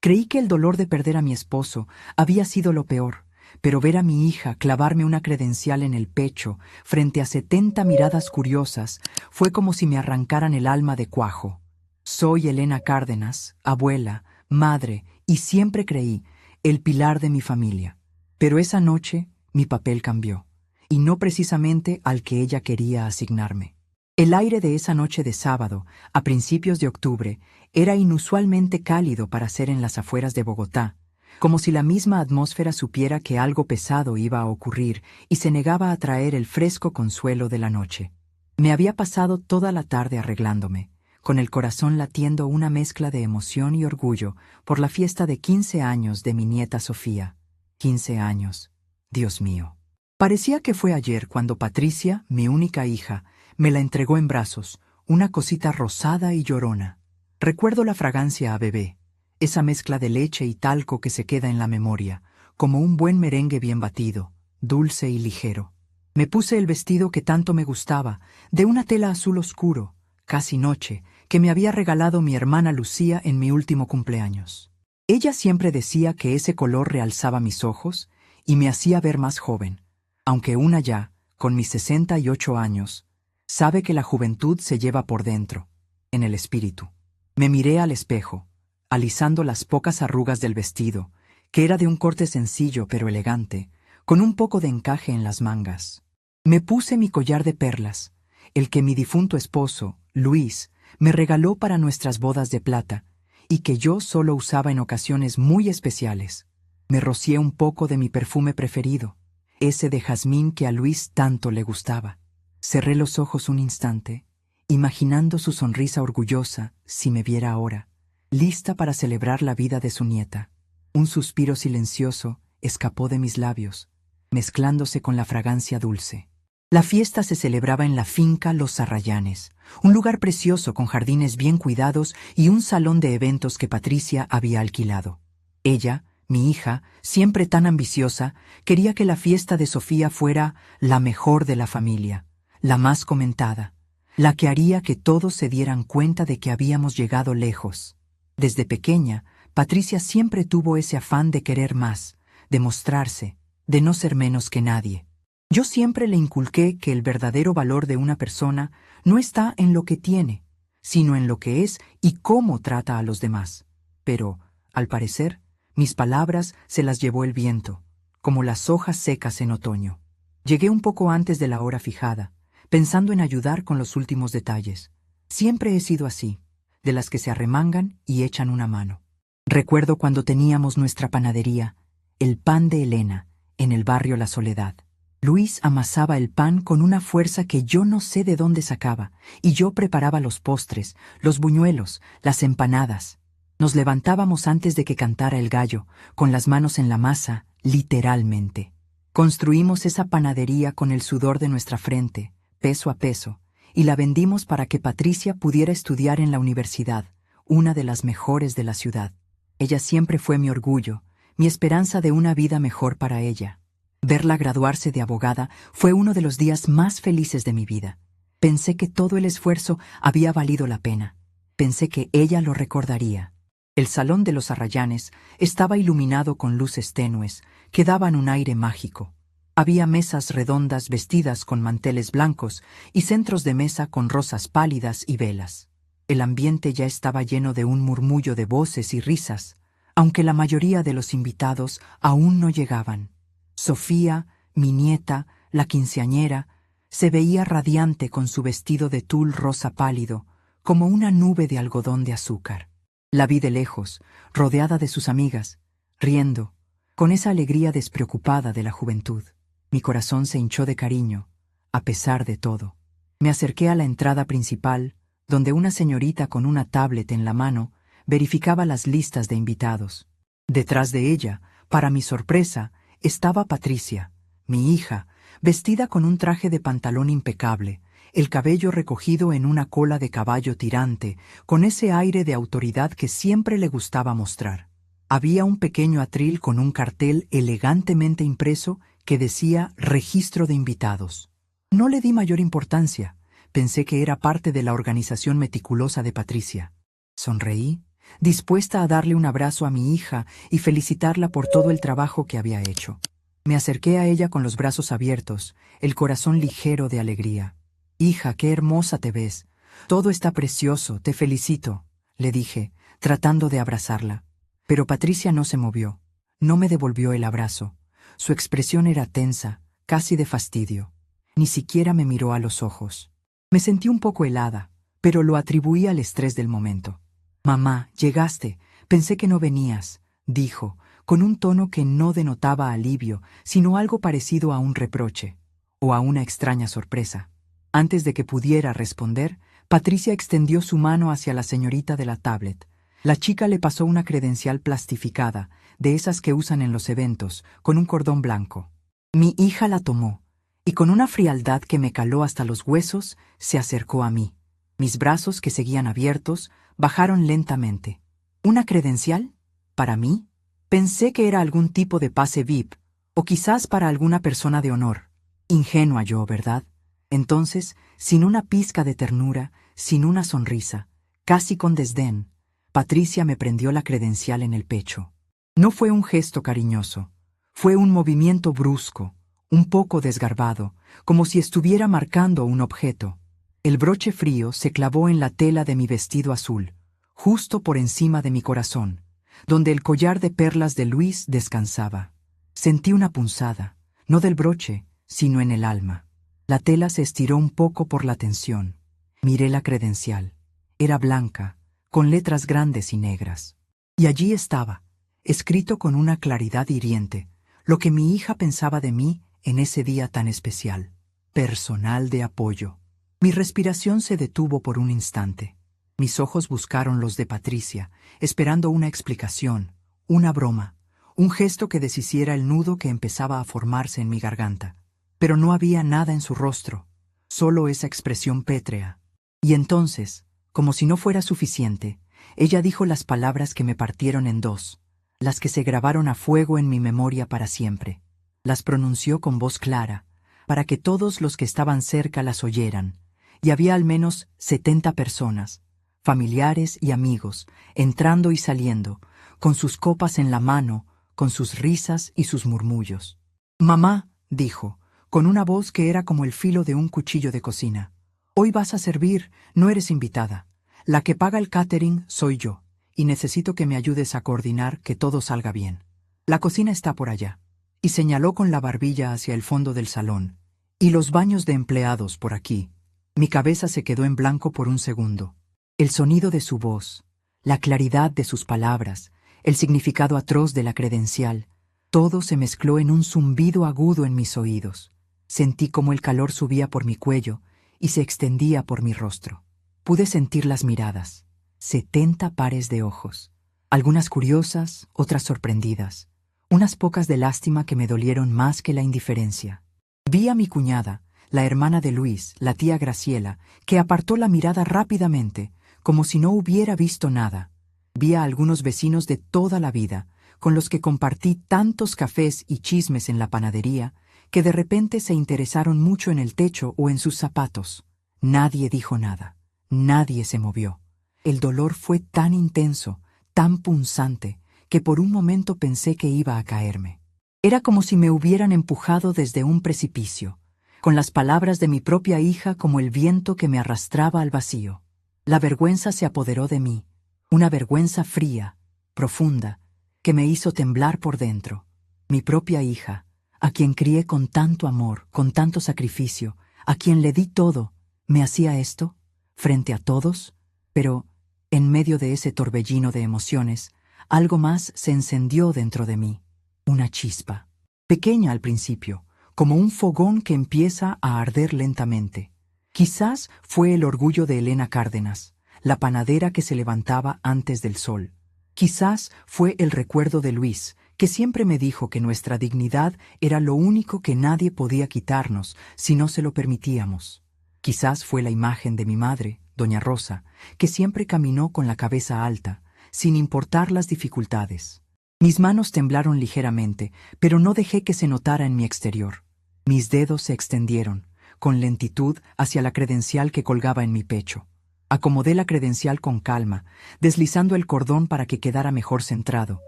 Creí que el dolor de perder a mi esposo había sido lo peor, pero ver a mi hija clavarme una credencial en el pecho frente a 70 miradas curiosas fue como si me arrancaran el alma de cuajo. Soy Elena Cárdenas, abuela, madre y siempre creí el pilar de mi familia. Pero esa noche mi papel cambió, y no precisamente al que ella quería asignarme. El aire de esa noche de sábado, a principios de octubre, era inusualmente cálido para ser en las afueras de Bogotá, como si la misma atmósfera supiera que algo pesado iba a ocurrir y se negaba a traer el fresco consuelo de la noche. Me había pasado toda la tarde arreglándome, con el corazón latiendo una mezcla de emoción y orgullo por la fiesta de 15 años de mi nieta Sofía. 15 años. Dios mío. Parecía que fue ayer cuando Patricia, mi única hija, me la entregó en brazos, una cosita rosada y llorona. Recuerdo la fragancia a bebé, esa mezcla de leche y talco que se queda en la memoria, como un buen merengue bien batido, dulce y ligero. Me puse el vestido que tanto me gustaba, de una tela azul oscuro, casi noche, que me había regalado mi hermana Lucía en mi último cumpleaños. Ella siempre decía que ese color realzaba mis ojos y me hacía ver más joven, aunque una ya, con mis 68 años, sabe que la juventud se lleva por dentro, en el espíritu. Me miré al espejo, alisando las pocas arrugas del vestido, que era de un corte sencillo pero elegante, con un poco de encaje en las mangas. Me puse mi collar de perlas, el que mi difunto esposo, Luis, me regaló para nuestras bodas de plata, y que yo solo usaba en ocasiones muy especiales. Me rocié un poco de mi perfume preferido, ese de jazmín que a Luis tanto le gustaba. Cerré los ojos un instante, imaginando su sonrisa orgullosa si me viera ahora, lista para celebrar la vida de su nieta. Un suspiro silencioso escapó de mis labios, mezclándose con la fragancia dulce. La fiesta se celebraba en la finca Los Arrayanes, un lugar precioso con jardines bien cuidados y un salón de eventos que Patricia había alquilado. Ella, mi hija, siempre tan ambiciosa, quería que la fiesta de Sofía fuera la mejor de la familia, la más comentada, la que haría que todos se dieran cuenta de que habíamos llegado lejos. Desde pequeña, Patricia siempre tuvo ese afán de querer más, de mostrarse, de no ser menos que nadie. Yo siempre le inculqué que el verdadero valor de una persona no está en lo que tiene, sino en lo que es y cómo trata a los demás. Pero, al parecer, mis palabras se las llevó el viento, como las hojas secas en otoño. Llegué un poco antes de la hora fijada, pensando en ayudar con los últimos detalles. Siempre he sido así, de las que se arremangan y echan una mano. Recuerdo cuando teníamos nuestra panadería, el Pan de Elena, en el barrio La Soledad. Luis amasaba el pan con una fuerza que yo no sé de dónde sacaba, y yo preparaba los postres, los buñuelos, las empanadas. Nos levantábamos antes de que cantara el gallo, con las manos en la masa, literalmente. Construimos esa panadería con el sudor de nuestra frente, peso a peso, y la vendimos para que Patricia pudiera estudiar en la universidad, una de las mejores de la ciudad. Ella siempre fue mi orgullo, mi esperanza de una vida mejor para ella. Verla graduarse de abogada fue uno de los días más felices de mi vida. Pensé que todo el esfuerzo había valido la pena. Pensé que ella lo recordaría. El salón de los Arrayanes estaba iluminado con luces tenues que daban un aire mágico. Había mesas redondas vestidas con manteles blancos y centros de mesa con rosas pálidas y velas. El ambiente ya estaba lleno de un murmullo de voces y risas, aunque la mayoría de los invitados aún no llegaban. Sofía, mi nieta, la quinceañera, se veía radiante con su vestido de tul rosa pálido, como una nube de algodón de azúcar. La vi de lejos, rodeada de sus amigas, riendo, con esa alegría despreocupada de la juventud. Mi corazón se hinchó de cariño, a pesar de todo. Me acerqué a la entrada principal, donde una señorita con una tablet en la mano verificaba las listas de invitados. Detrás de ella, para mi sorpresa, estaba Patricia, mi hija, vestida con un traje de pantalón impecable, el cabello recogido en una cola de caballo tirante, con ese aire de autoridad que siempre le gustaba mostrar. Había un pequeño atril con un cartel elegantemente impreso que decía «Registro de invitados». No le di mayor importancia, pensé que era parte de la organización meticulosa de Patricia. Sonreí, dispuesta a darle un abrazo a mi hija y felicitarla por todo el trabajo que había hecho. Me acerqué a ella con los brazos abiertos, el corazón ligero de alegría. «Hija, qué hermosa te ves. Todo está precioso, te felicito», le dije, tratando de abrazarla. Pero Patricia no se movió. No me devolvió el abrazo. Su expresión era tensa, casi de fastidio. Ni siquiera me miró a los ojos. Me sentí un poco helada, pero lo atribuí al estrés del momento. «Mamá, llegaste. Pensé que no venías», dijo, con un tono que no denotaba alivio, sino algo parecido a un reproche, o a una extraña sorpresa. Antes de que pudiera responder, Patricia extendió su mano hacia la señorita de la tablet. La chica le pasó una credencial plastificada, de esas que usan en los eventos, con un cordón blanco. Mi hija la tomó, y con una frialdad que me caló hasta los huesos, se acercó a mí. Mis brazos, que seguían abiertos, bajaron lentamente. ¿Una credencial? ¿Para mí? Pensé que era algún tipo de pase VIP, o quizás para alguna persona de honor. Ingenua yo, ¿verdad? Entonces, sin una pizca de ternura, sin una sonrisa, casi con desdén, Patricia me prendió la credencial en el pecho. No fue un gesto cariñoso, fue un movimiento brusco, un poco desgarbado, como si estuviera marcando un objeto. El broche frío se clavó en la tela de mi vestido azul, justo por encima de mi corazón, donde el collar de perlas de Luis descansaba. Sentí una punzada, no del broche, sino en el alma. La tela se estiró un poco por la tensión. Miré la credencial. Era blanca, con letras grandes y negras. Y allí estaba, escrito con una claridad hiriente, lo que mi hija pensaba de mí en ese día tan especial. Personal de apoyo. Mi respiración se detuvo por un instante. Mis ojos buscaron los de Patricia, esperando una explicación, una broma, un gesto que deshiciera el nudo que empezaba a formarse en mi garganta. Pero no había nada en su rostro, solo esa expresión pétrea. Y entonces, como si no fuera suficiente, ella dijo las palabras que me partieron en dos, las que se grabaron a fuego en mi memoria para siempre. Las pronunció con voz clara, para que todos los que estaban cerca las oyeran, y había al menos 70 personas, familiares y amigos, entrando y saliendo, con sus copas en la mano, con sus risas y sus murmullos. «Mamá», dijo, con una voz que era como el filo de un cuchillo de cocina, «hoy vas a servir, no eres invitada. La que paga el catering soy yo, y necesito que me ayudes a coordinar que todo salga bien. La cocina está por allá», y señaló con la barbilla hacia el fondo del salón, «y los baños de empleados por aquí». Mi cabeza se quedó en blanco por un segundo. El sonido de su voz, la claridad de sus palabras, el significado atroz de la credencial, todo se mezcló en un zumbido agudo en mis oídos. Sentí como el calor subía por mi cuello y se extendía por mi rostro. Pude sentir las miradas, 70 pares de ojos, algunas curiosas, otras sorprendidas, unas pocas de lástima que me dolieron más que la indiferencia. Vi a mi cuñada, la hermana de Luis, la tía Graciela, que apartó la mirada rápidamente, como si no hubiera visto nada. Vi a algunos vecinos de toda la vida, con los que compartí tantos cafés y chismes en la panadería, que de repente se interesaron mucho en el techo o en sus zapatos. Nadie dijo nada, nadie se movió. El dolor fue tan intenso, tan punzante, que por un momento pensé que iba a caerme. Era como si me hubieran empujado desde un precipicio, con las palabras de mi propia hija como el viento que me arrastraba al vacío. La vergüenza se apoderó de mí, una vergüenza fría, profunda, que me hizo temblar por dentro. Mi propia hija, a quien crié con tanto amor, con tanto sacrificio, a quien le di todo, ¿me hacía esto? ¿Frente a todos? Pero, en medio de ese torbellino de emociones, algo más se encendió dentro de mí. Una chispa. Pequeña al principio, como un fogón que empieza a arder lentamente. Quizás fue el orgullo de Elena Cárdenas, la panadera que se levantaba antes del sol. Quizás fue el recuerdo de Luis, que siempre me dijo que nuestra dignidad era lo único que nadie podía quitarnos si no se lo permitíamos. Quizás fue la imagen de mi madre, doña Rosa, que siempre caminó con la cabeza alta, sin importar las dificultades. Mis manos temblaron ligeramente, pero no dejé que se notara en mi exterior. Mis dedos se extendieron, con lentitud, hacia la credencial que colgaba en mi pecho. Acomodé la credencial con calma, deslizando el cordón para que quedara mejor centrado,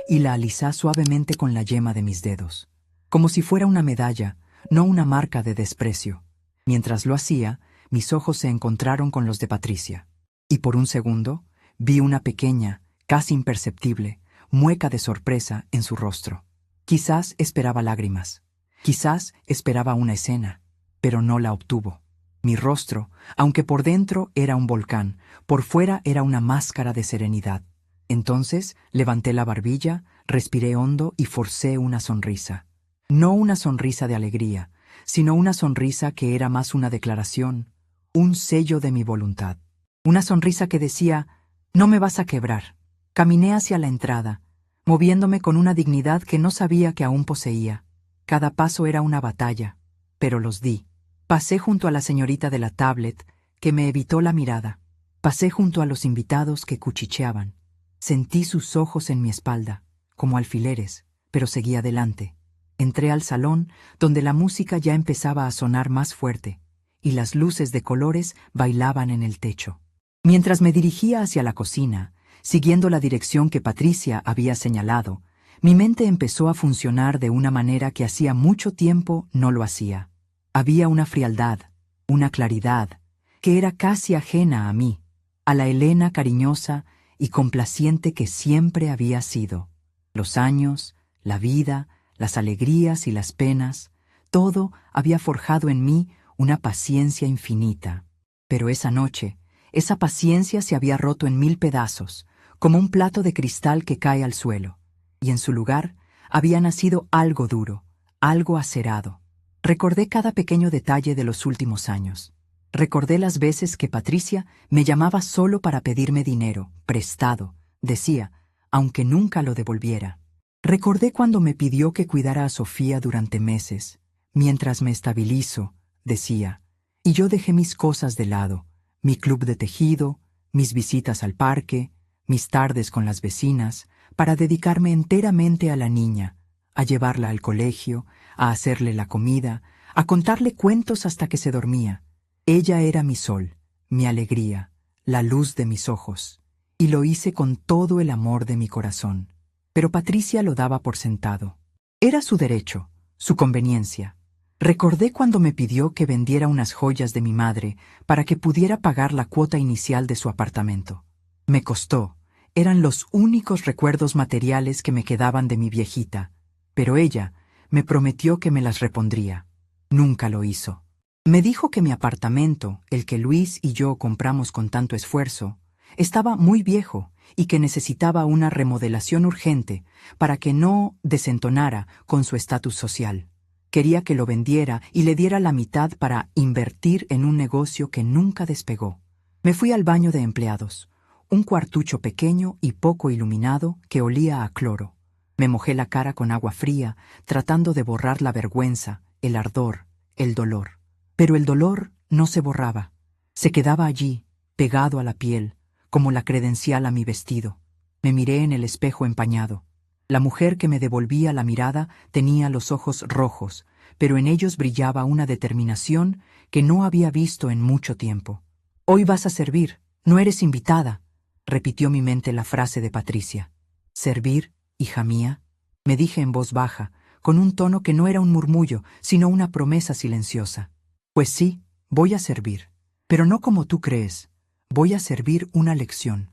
y la alisé suavemente con la yema de mis dedos, como si fuera una medalla, no una marca de desprecio. Mientras lo hacía, mis ojos se encontraron con los de Patricia, y por un segundo vi una pequeña, casi imperceptible, mueca de sorpresa en su rostro. Quizás esperaba lágrimas, quizás esperaba una escena, pero no la obtuvo. Mi rostro, aunque por dentro era un volcán, por fuera era una máscara de serenidad. Entonces levanté la barbilla, respiré hondo y forcé una sonrisa. No una sonrisa de alegría, sino una sonrisa que era más una declaración, un sello de mi voluntad. Una sonrisa que decía, no me vas a quebrar. Caminé hacia la entrada, moviéndome con una dignidad que no sabía que aún poseía. Cada paso era una batalla, pero los di. Pasé junto a la señorita de la tablet, que me evitó la mirada. Pasé junto a los invitados que cuchicheaban. Sentí sus ojos en mi espalda, como alfileres, pero seguí adelante. Entré al salón, donde la música ya empezaba a sonar más fuerte, y las luces de colores bailaban en el techo. Mientras me dirigía hacia la cocina, siguiendo la dirección que Patricia había señalado, mi mente empezó a funcionar de una manera que hacía mucho tiempo no lo hacía. Había una frialdad, una claridad, que era casi ajena a mí, a la Elena cariñosa y complaciente que siempre había sido. Los años, la vida, las alegrías y las penas, todo había forjado en mí una paciencia infinita. Pero esa noche, esa paciencia se había roto en 1000 pedazos, como un plato de cristal que cae al suelo, y en su lugar había nacido algo duro, algo acerado. Recordé cada pequeño detalle de los últimos años. Recordé las veces que Patricia me llamaba solo para pedirme dinero, prestado, decía, aunque nunca lo devolviera. Recordé cuando me pidió que cuidara a Sofía durante meses. Mientras me estabilizo, decía, y yo dejé mis cosas de lado, mi club de tejido, mis visitas al parque, mis tardes con las vecinas, para dedicarme enteramente a la niña, a llevarla al colegio, a hacerle la comida, a contarle cuentos hasta que se dormía. Ella era mi sol, mi alegría, la luz de mis ojos, y lo hice con todo el amor de mi corazón. Pero Patricia lo daba por sentado. Era su derecho, su conveniencia. Recordé cuando me pidió que vendiera unas joyas de mi madre para que pudiera pagar la cuota inicial de su apartamento. Me costó. Eran los únicos recuerdos materiales que me quedaban de mi viejita, pero ella me prometió que me las repondría. Nunca lo hizo. Me dijo que mi apartamento, el que Luis y yo compramos con tanto esfuerzo, estaba muy viejo y que necesitaba una remodelación urgente para que no desentonara con su estatus social. Quería que lo vendiera y le diera la mitad para invertir en un negocio que nunca despegó. Me fui al baño de empleados, un cuartucho pequeño y poco iluminado que olía a cloro. Me mojé la cara con agua fría, tratando de borrar la vergüenza, el ardor, el dolor. Pero el dolor no se borraba. Se quedaba allí, pegado a la piel, como la credencial a mi vestido. Me miré en el espejo empañado. La mujer que me devolvía la mirada tenía los ojos rojos, pero en ellos brillaba una determinación que no había visto en mucho tiempo. «Hoy vas a servir, no eres invitada», repitió mi mente la frase de Patricia. «¿Servir, hija mía?», me dije en voz baja, con un tono que no era un murmullo, sino una promesa silenciosa. «Pues sí, voy a servir, pero no como tú crees. Voy a servir una lección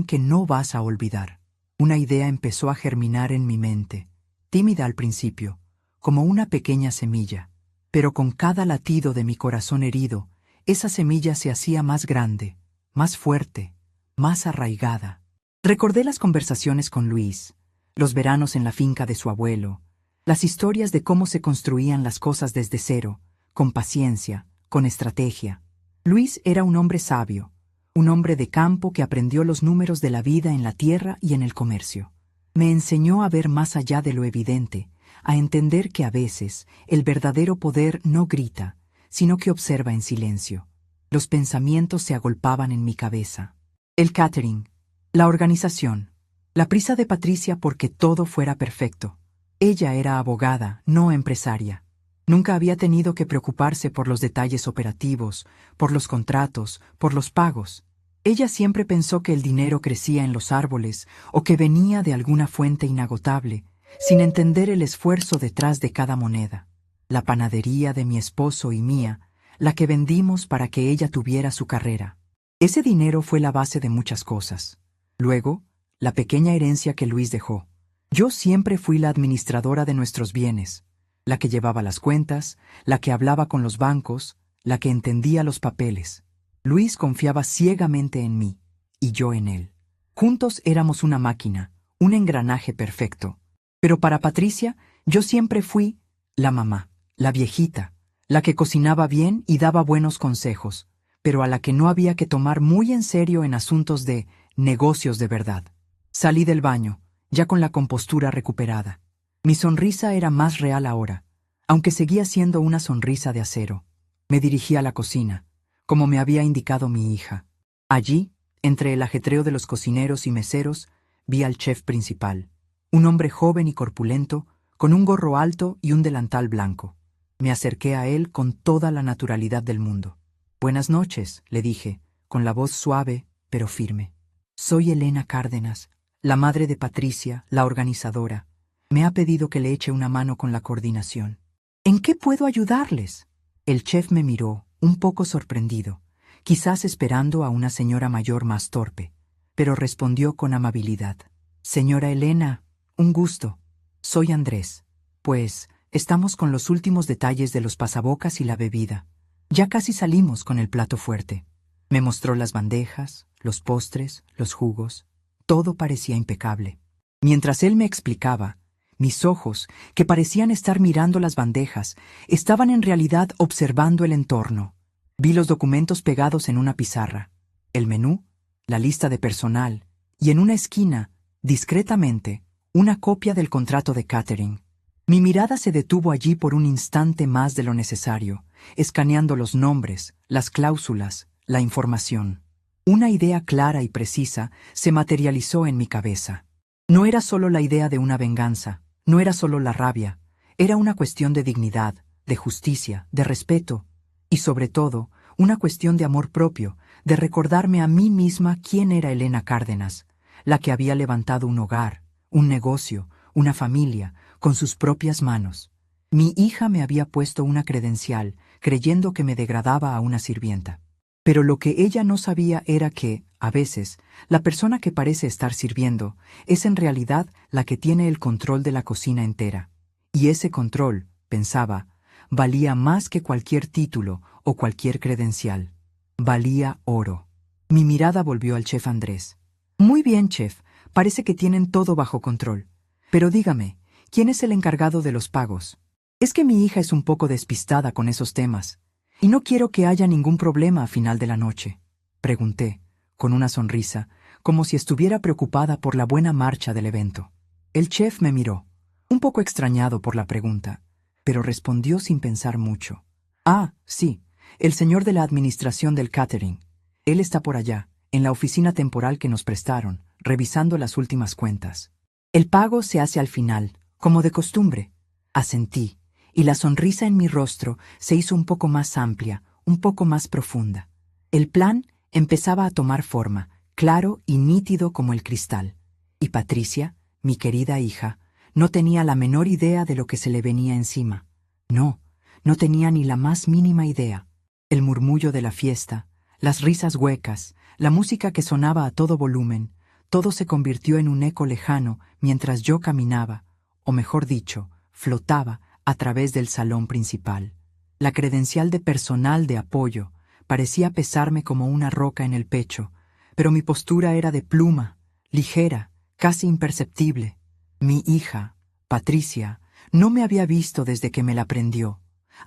que no vas a olvidar». Una idea empezó a germinar en mi mente, tímida al principio, como una pequeña semilla, pero con cada latido de mi corazón herido, esa semilla se hacía más grande, más fuerte, más arraigada. Recordé las conversaciones con Luis, los veranos en la finca de su abuelo, las historias de cómo se construían las cosas desde cero, con paciencia, con estrategia. Luis era un hombre sabio, un hombre de campo que aprendió los números de la vida en la tierra y en el comercio. Me enseñó a ver más allá de lo evidente, a entender que a veces el verdadero poder no grita, sino que observa en silencio. Los pensamientos se agolpaban en mi cabeza. El catering, la organización, la prisa de Patricia porque todo fuera perfecto. Ella era abogada, no empresaria. Nunca había tenido que preocuparse por los detalles operativos, por los contratos, por los pagos. Ella siempre pensó que el dinero crecía en los árboles o que venía de alguna fuente inagotable, sin entender el esfuerzo detrás de cada moneda. La panadería de mi esposo y mía, la que vendimos para que ella tuviera su carrera. Ese dinero fue la base de muchas cosas. Luego, la pequeña herencia que Luis dejó. Yo siempre fui la administradora de nuestros bienes, la que llevaba las cuentas, la que hablaba con los bancos, la que entendía los papeles. Luis confiaba ciegamente en mí, y yo en él. Juntos éramos una máquina, un engranaje perfecto. Pero para Patricia, yo siempre fui la mamá, la viejita, la que cocinaba bien y daba buenos consejos, pero a la que no había que tomar muy en serio en asuntos de negocios de verdad. Salí del baño, ya con la compostura recuperada. Mi sonrisa era más real ahora, aunque seguía siendo una sonrisa de acero. Me dirigí a la cocina, como me había indicado mi hija. Allí, entre el ajetreo de los cocineros y meseros, vi al chef principal, un hombre joven y corpulento, con un gorro alto y un delantal blanco. Me acerqué a él con toda la naturalidad del mundo. «Buenas noches», le dije, con la voz suave, pero firme. «Soy Elena Cárdenas, la madre de Patricia, la organizadora. Me ha pedido que le eche una mano con la coordinación». «¿En qué puedo ayudarles?». El chef me miró, un poco sorprendido, quizás esperando a una señora mayor más torpe, pero respondió con amabilidad. «Señora Elena, un gusto. Soy Andrés. Pues, estamos con los últimos detalles de los pasabocas y la bebida. Ya casi salimos con el plato fuerte». Me mostró las bandejas, los postres, los jugos. Todo parecía impecable. Mientras él me explicaba, mis ojos, que parecían estar mirando las bandejas, estaban en realidad observando el entorno. Vi los documentos pegados en una pizarra, el menú, la lista de personal, y en una esquina, discretamente, una copia del contrato de catering. Mi mirada se detuvo allí por un instante más de lo necesario, escaneando los nombres, las cláusulas, la información. Una idea clara y precisa se materializó en mi cabeza. No era solo la idea de una venganza, no era solo la rabia, era una cuestión de dignidad, de justicia, de respeto, y sobre todo, una cuestión de amor propio, de recordarme a mí misma quién era Elena Cárdenas, la que había levantado un hogar, un negocio, una familia, con sus propias manos. Mi hija me había puesto una credencial, creyendo que me degradaba a una sirvienta. Pero lo que ella no sabía era que, a veces, la persona que parece estar sirviendo es en realidad la que tiene el control de la cocina entera. Y ese control, pensaba, valía más que cualquier título o cualquier credencial. Valía oro. Mi mirada volvió al chef Andrés. «Muy bien, chef, parece que tienen todo bajo control. Pero dígame, ¿quién es el encargado de los pagos? Es que mi hija es un poco despistada con esos temas, y no quiero que haya ningún problema a final de la noche», pregunté, con una sonrisa, como si estuviera preocupada por la buena marcha del evento. El chef me miró, un poco extrañado por la pregunta, pero respondió sin pensar mucho. «Ah, sí, el señor de la administración del catering. Él está por allá, en la oficina temporal que nos prestaron, revisando las últimas cuentas. El pago se hace al final, como de costumbre». Asentí, y la sonrisa en mi rostro se hizo un poco más amplia, un poco más profunda. El plan empezaba a tomar forma, claro y nítido como el cristal. Y Patricia, mi querida hija, no tenía la menor idea de lo que se le venía encima. No, no tenía ni la más mínima idea. El murmullo de la fiesta, las risas huecas, la música que sonaba a todo volumen, todo se convirtió en un eco lejano mientras yo caminaba, o mejor dicho, flotaba a través del salón principal. La credencial de personal de apoyo parecía pesarme como una roca en el pecho, pero mi postura era de pluma, ligera, casi imperceptible. Mi hija, Patricia, no me había visto desde que me la prendió,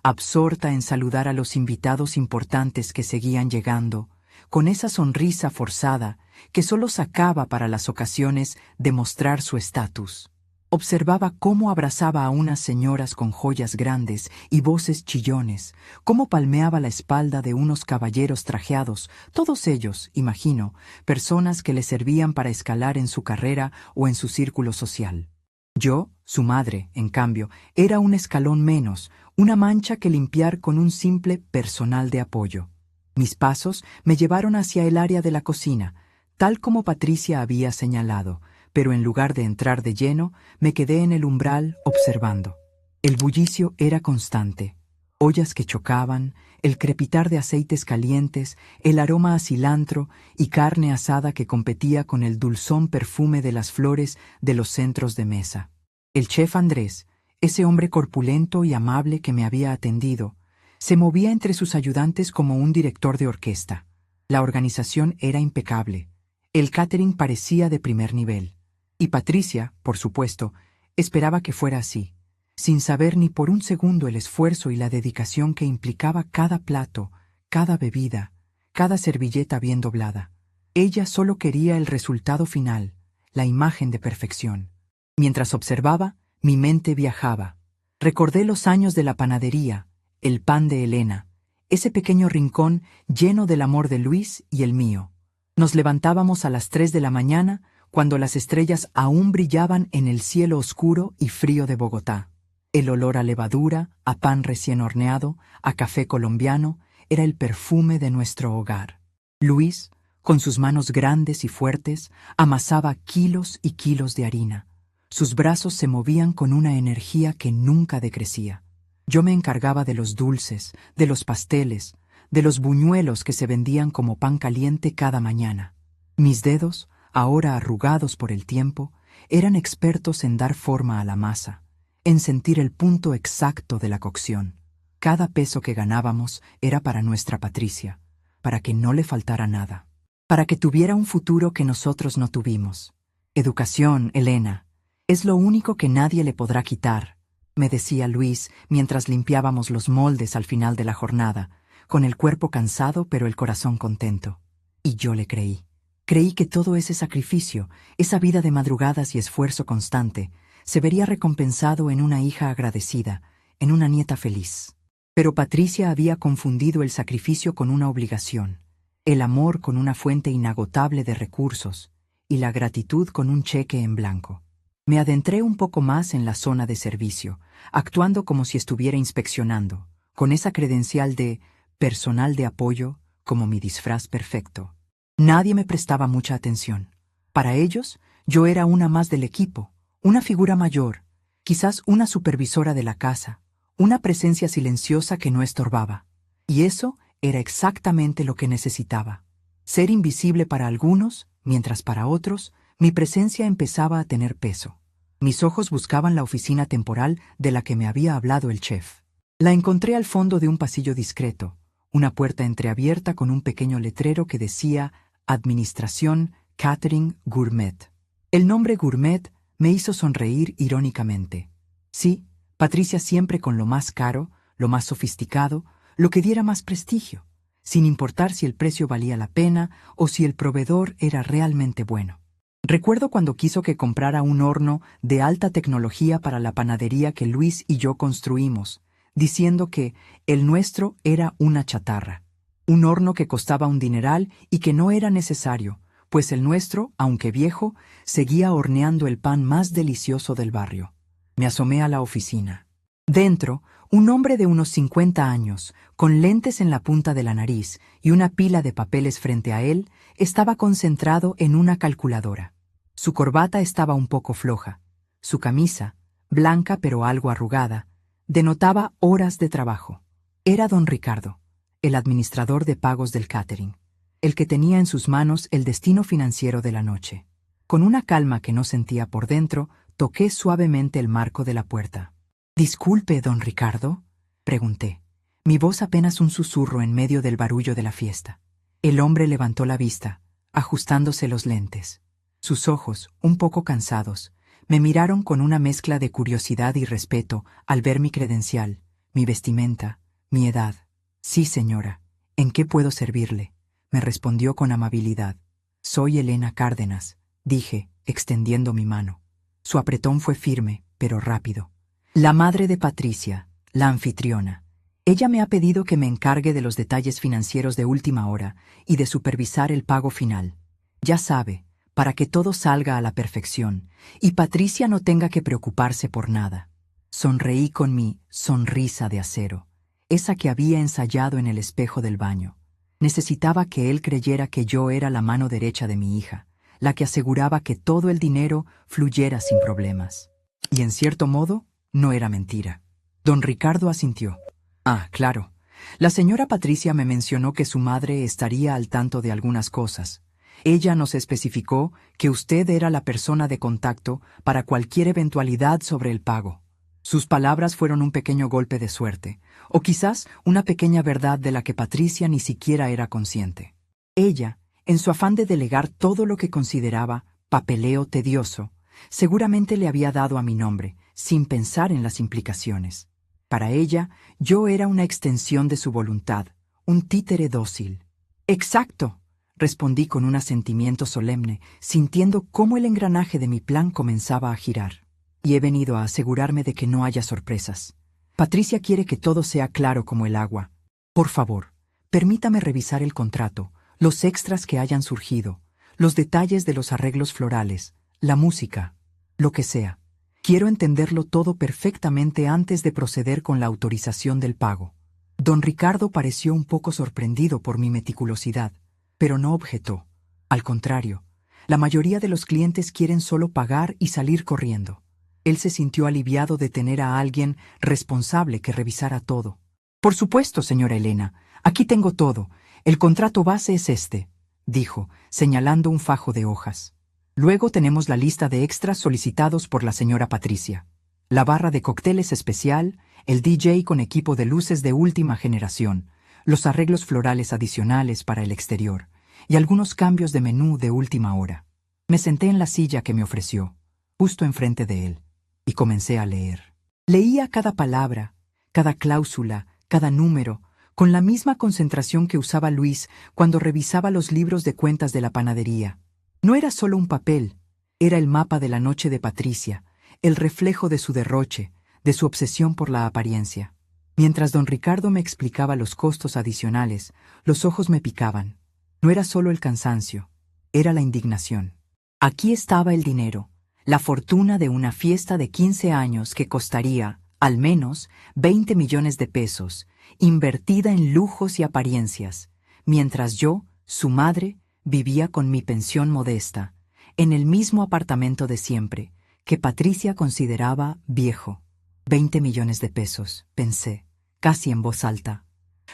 absorta en saludar a los invitados importantes que seguían llegando, con esa sonrisa forzada que solo sacaba para las ocasiones de mostrar su estatus. Observaba cómo abrazaba a unas señoras con joyas grandes y voces chillones, cómo palmeaba la espalda de unos caballeros trajeados, todos ellos, imagino, personas que le servían para escalar en su carrera o en su círculo social. Yo, su madre, en cambio, era un escalón menos, una mancha que limpiar con un simple personal de apoyo. Mis pasos me llevaron hacia el área de la cocina, tal como Patricia había señalado, pero en lugar de entrar de lleno, me quedé en el umbral observando. El bullicio era constante. Ollas que chocaban, el crepitar de aceites calientes, el aroma a cilantro y carne asada que competía con el dulzón perfume de las flores de los centros de mesa. El chef Andrés, ese hombre corpulento y amable que me había atendido, se movía entre sus ayudantes como un director de orquesta. La organización era impecable. El catering parecía de primer nivel. Y Patricia, por supuesto, esperaba que fuera así, sin saber ni por un segundo el esfuerzo y la dedicación que implicaba cada plato, cada bebida, cada servilleta bien doblada. Ella solo quería el resultado final, la imagen de perfección. Mientras observaba, mi mente viajaba. Recordé los años de la panadería, el pan de Elena, ese pequeño rincón lleno del amor de Luis y el mío. Nos levantábamos a las 3 de la mañana, cuando las estrellas aún brillaban en el cielo oscuro y frío de Bogotá. El olor a levadura, a pan recién horneado, a café colombiano, era el perfume de nuestro hogar. Luis, con sus manos grandes y fuertes, amasaba kilos y kilos de harina. Sus brazos se movían con una energía que nunca decrecía. Yo me encargaba de los dulces, de los pasteles, de los buñuelos que se vendían como pan caliente cada mañana. Mis dedos, ahora arrugados por el tiempo, eran expertos en dar forma a la masa, en sentir el punto exacto de la cocción. Cada peso que ganábamos era para nuestra Patricia, para que no le faltara nada, para que tuviera un futuro que nosotros no tuvimos. Educación, Elena, es lo único que nadie le podrá quitar, me decía Luis mientras limpiábamos los moldes al final de la jornada, con el cuerpo cansado pero el corazón contento. Y yo le creí. Creí que todo ese sacrificio, esa vida de madrugadas y esfuerzo constante, se vería recompensado en una hija agradecida, en una nieta feliz. Pero Patricia había confundido el sacrificio con una obligación, el amor con una fuente inagotable de recursos y la gratitud con un cheque en blanco. Me adentré un poco más en la zona de servicio, actuando como si estuviera inspeccionando, con esa credencial de personal de apoyo como mi disfraz perfecto. Nadie me prestaba mucha atención. Para ellos, yo era una más del equipo, una figura mayor, quizás una supervisora de la casa, una presencia silenciosa que no estorbaba. Y eso era exactamente lo que necesitaba. Ser invisible para algunos, mientras para otros, mi presencia empezaba a tener peso. Mis ojos buscaban la oficina temporal de la que me había hablado el chef. La encontré al fondo de un pasillo discreto, una puerta entreabierta con un pequeño letrero que decía Administración Catering Gourmet. El nombre Gourmet me hizo sonreír irónicamente. Sí, Patricia siempre con lo más caro, lo más sofisticado, lo que diera más prestigio, sin importar si el precio valía la pena o si el proveedor era realmente bueno. Recuerdo cuando quiso que comprara un horno de alta tecnología para la panadería que Luis y yo construimos, diciendo que el nuestro era una chatarra, un horno que costaba un dineral y que no era necesario, pues el nuestro, aunque viejo, seguía horneando el pan más delicioso del barrio. Me asomé a la oficina. Dentro, un hombre de unos 50 años, con lentes en la punta de la nariz y una pila de papeles frente a él, estaba concentrado en una calculadora. Su corbata estaba un poco floja. Su camisa, blanca pero algo arrugada, denotaba horas de trabajo. Era don Ricardo, el administrador de pagos del catering, el que tenía en sus manos el destino financiero de la noche. Con una calma que no sentía por dentro, toqué suavemente el marco de la puerta. «Disculpe, don Ricardo», pregunté, mi voz apenas un susurro en medio del barullo de la fiesta. El hombre levantó la vista, ajustándose los lentes. Sus ojos, un poco cansados, me miraron con una mezcla de curiosidad y respeto al ver mi credencial, mi vestimenta, mi edad. «Sí, señora. ¿En qué puedo servirle?», me respondió con amabilidad. «Soy Elena Cárdenas», dije, extendiendo mi mano. Su apretón fue firme, pero rápido. «La madre de Patricia, la anfitriona. Ella me ha pedido que me encargue de los detalles financieros de última hora y de supervisar el pago final. Ya sabe, para que todo salga a la perfección y Patricia no tenga que preocuparse por nada. Sonreí con mi sonrisa de acero, esa que había ensayado en el espejo del baño. Necesitaba que él creyera que yo era la mano derecha de mi hija, la que aseguraba que todo el dinero fluyera sin problemas. Y en cierto modo, no era mentira. Don Ricardo asintió. Ah, claro. La señora Patricia me mencionó que su madre estaría al tanto de algunas cosas. Ella nos especificó que usted era la persona de contacto para cualquier eventualidad sobre el pago. Sus palabras fueron un pequeño golpe de suerte, o quizás una pequeña verdad de la que Patricia ni siquiera era consciente. Ella, en su afán de delegar todo lo que consideraba papeleo tedioso, seguramente le había dado a mi nombre, sin pensar en las implicaciones. Para ella, yo era una extensión de su voluntad, un títere dócil. «Exacto», respondí con un asentimiento solemne, sintiendo cómo el engranaje de mi plan comenzaba a girar. Y he venido a asegurarme de que no haya sorpresas. Patricia quiere que todo sea claro como el agua. Por favor, permítame revisar el contrato, los extras que hayan surgido, los detalles de los arreglos florales, la música, lo que sea. Quiero entenderlo todo perfectamente antes de proceder con la autorización del pago. Don Ricardo pareció un poco sorprendido por mi meticulosidad, pero no objetó. Al contrario, la mayoría de los clientes quieren solo pagar y salir corriendo. Él se sintió aliviado de tener a alguien responsable que revisara todo. «Por supuesto, señora Elena, aquí tengo todo. El contrato base es este», dijo, señalando un fajo de hojas. «Luego tenemos la lista de extras solicitados por la señora Patricia. La barra de cócteles especial, el DJ con equipo de luces de última generación, los arreglos florales adicionales para el exterior y algunos cambios de menú de última hora». Me senté en la silla que me ofreció, justo enfrente de él, y comencé a leer. Leía cada palabra, cada cláusula, cada número, con la misma concentración que usaba Luis cuando revisaba los libros de cuentas de la panadería. No era solo un papel, era el mapa de la noche de Patricia, el reflejo de su derroche, de su obsesión por la apariencia. Mientras don Ricardo me explicaba los costos adicionales, los ojos me picaban. No era solo el cansancio, era la indignación. Aquí estaba el dinero, la fortuna de una fiesta de 15 años que costaría, al menos, 20 millones de pesos, invertida en lujos y apariencias, mientras yo, su madre, vivía con mi pensión modesta, en el mismo apartamento de siempre, que Patricia consideraba viejo. 20 millones de pesos, pensé, casi en voz alta.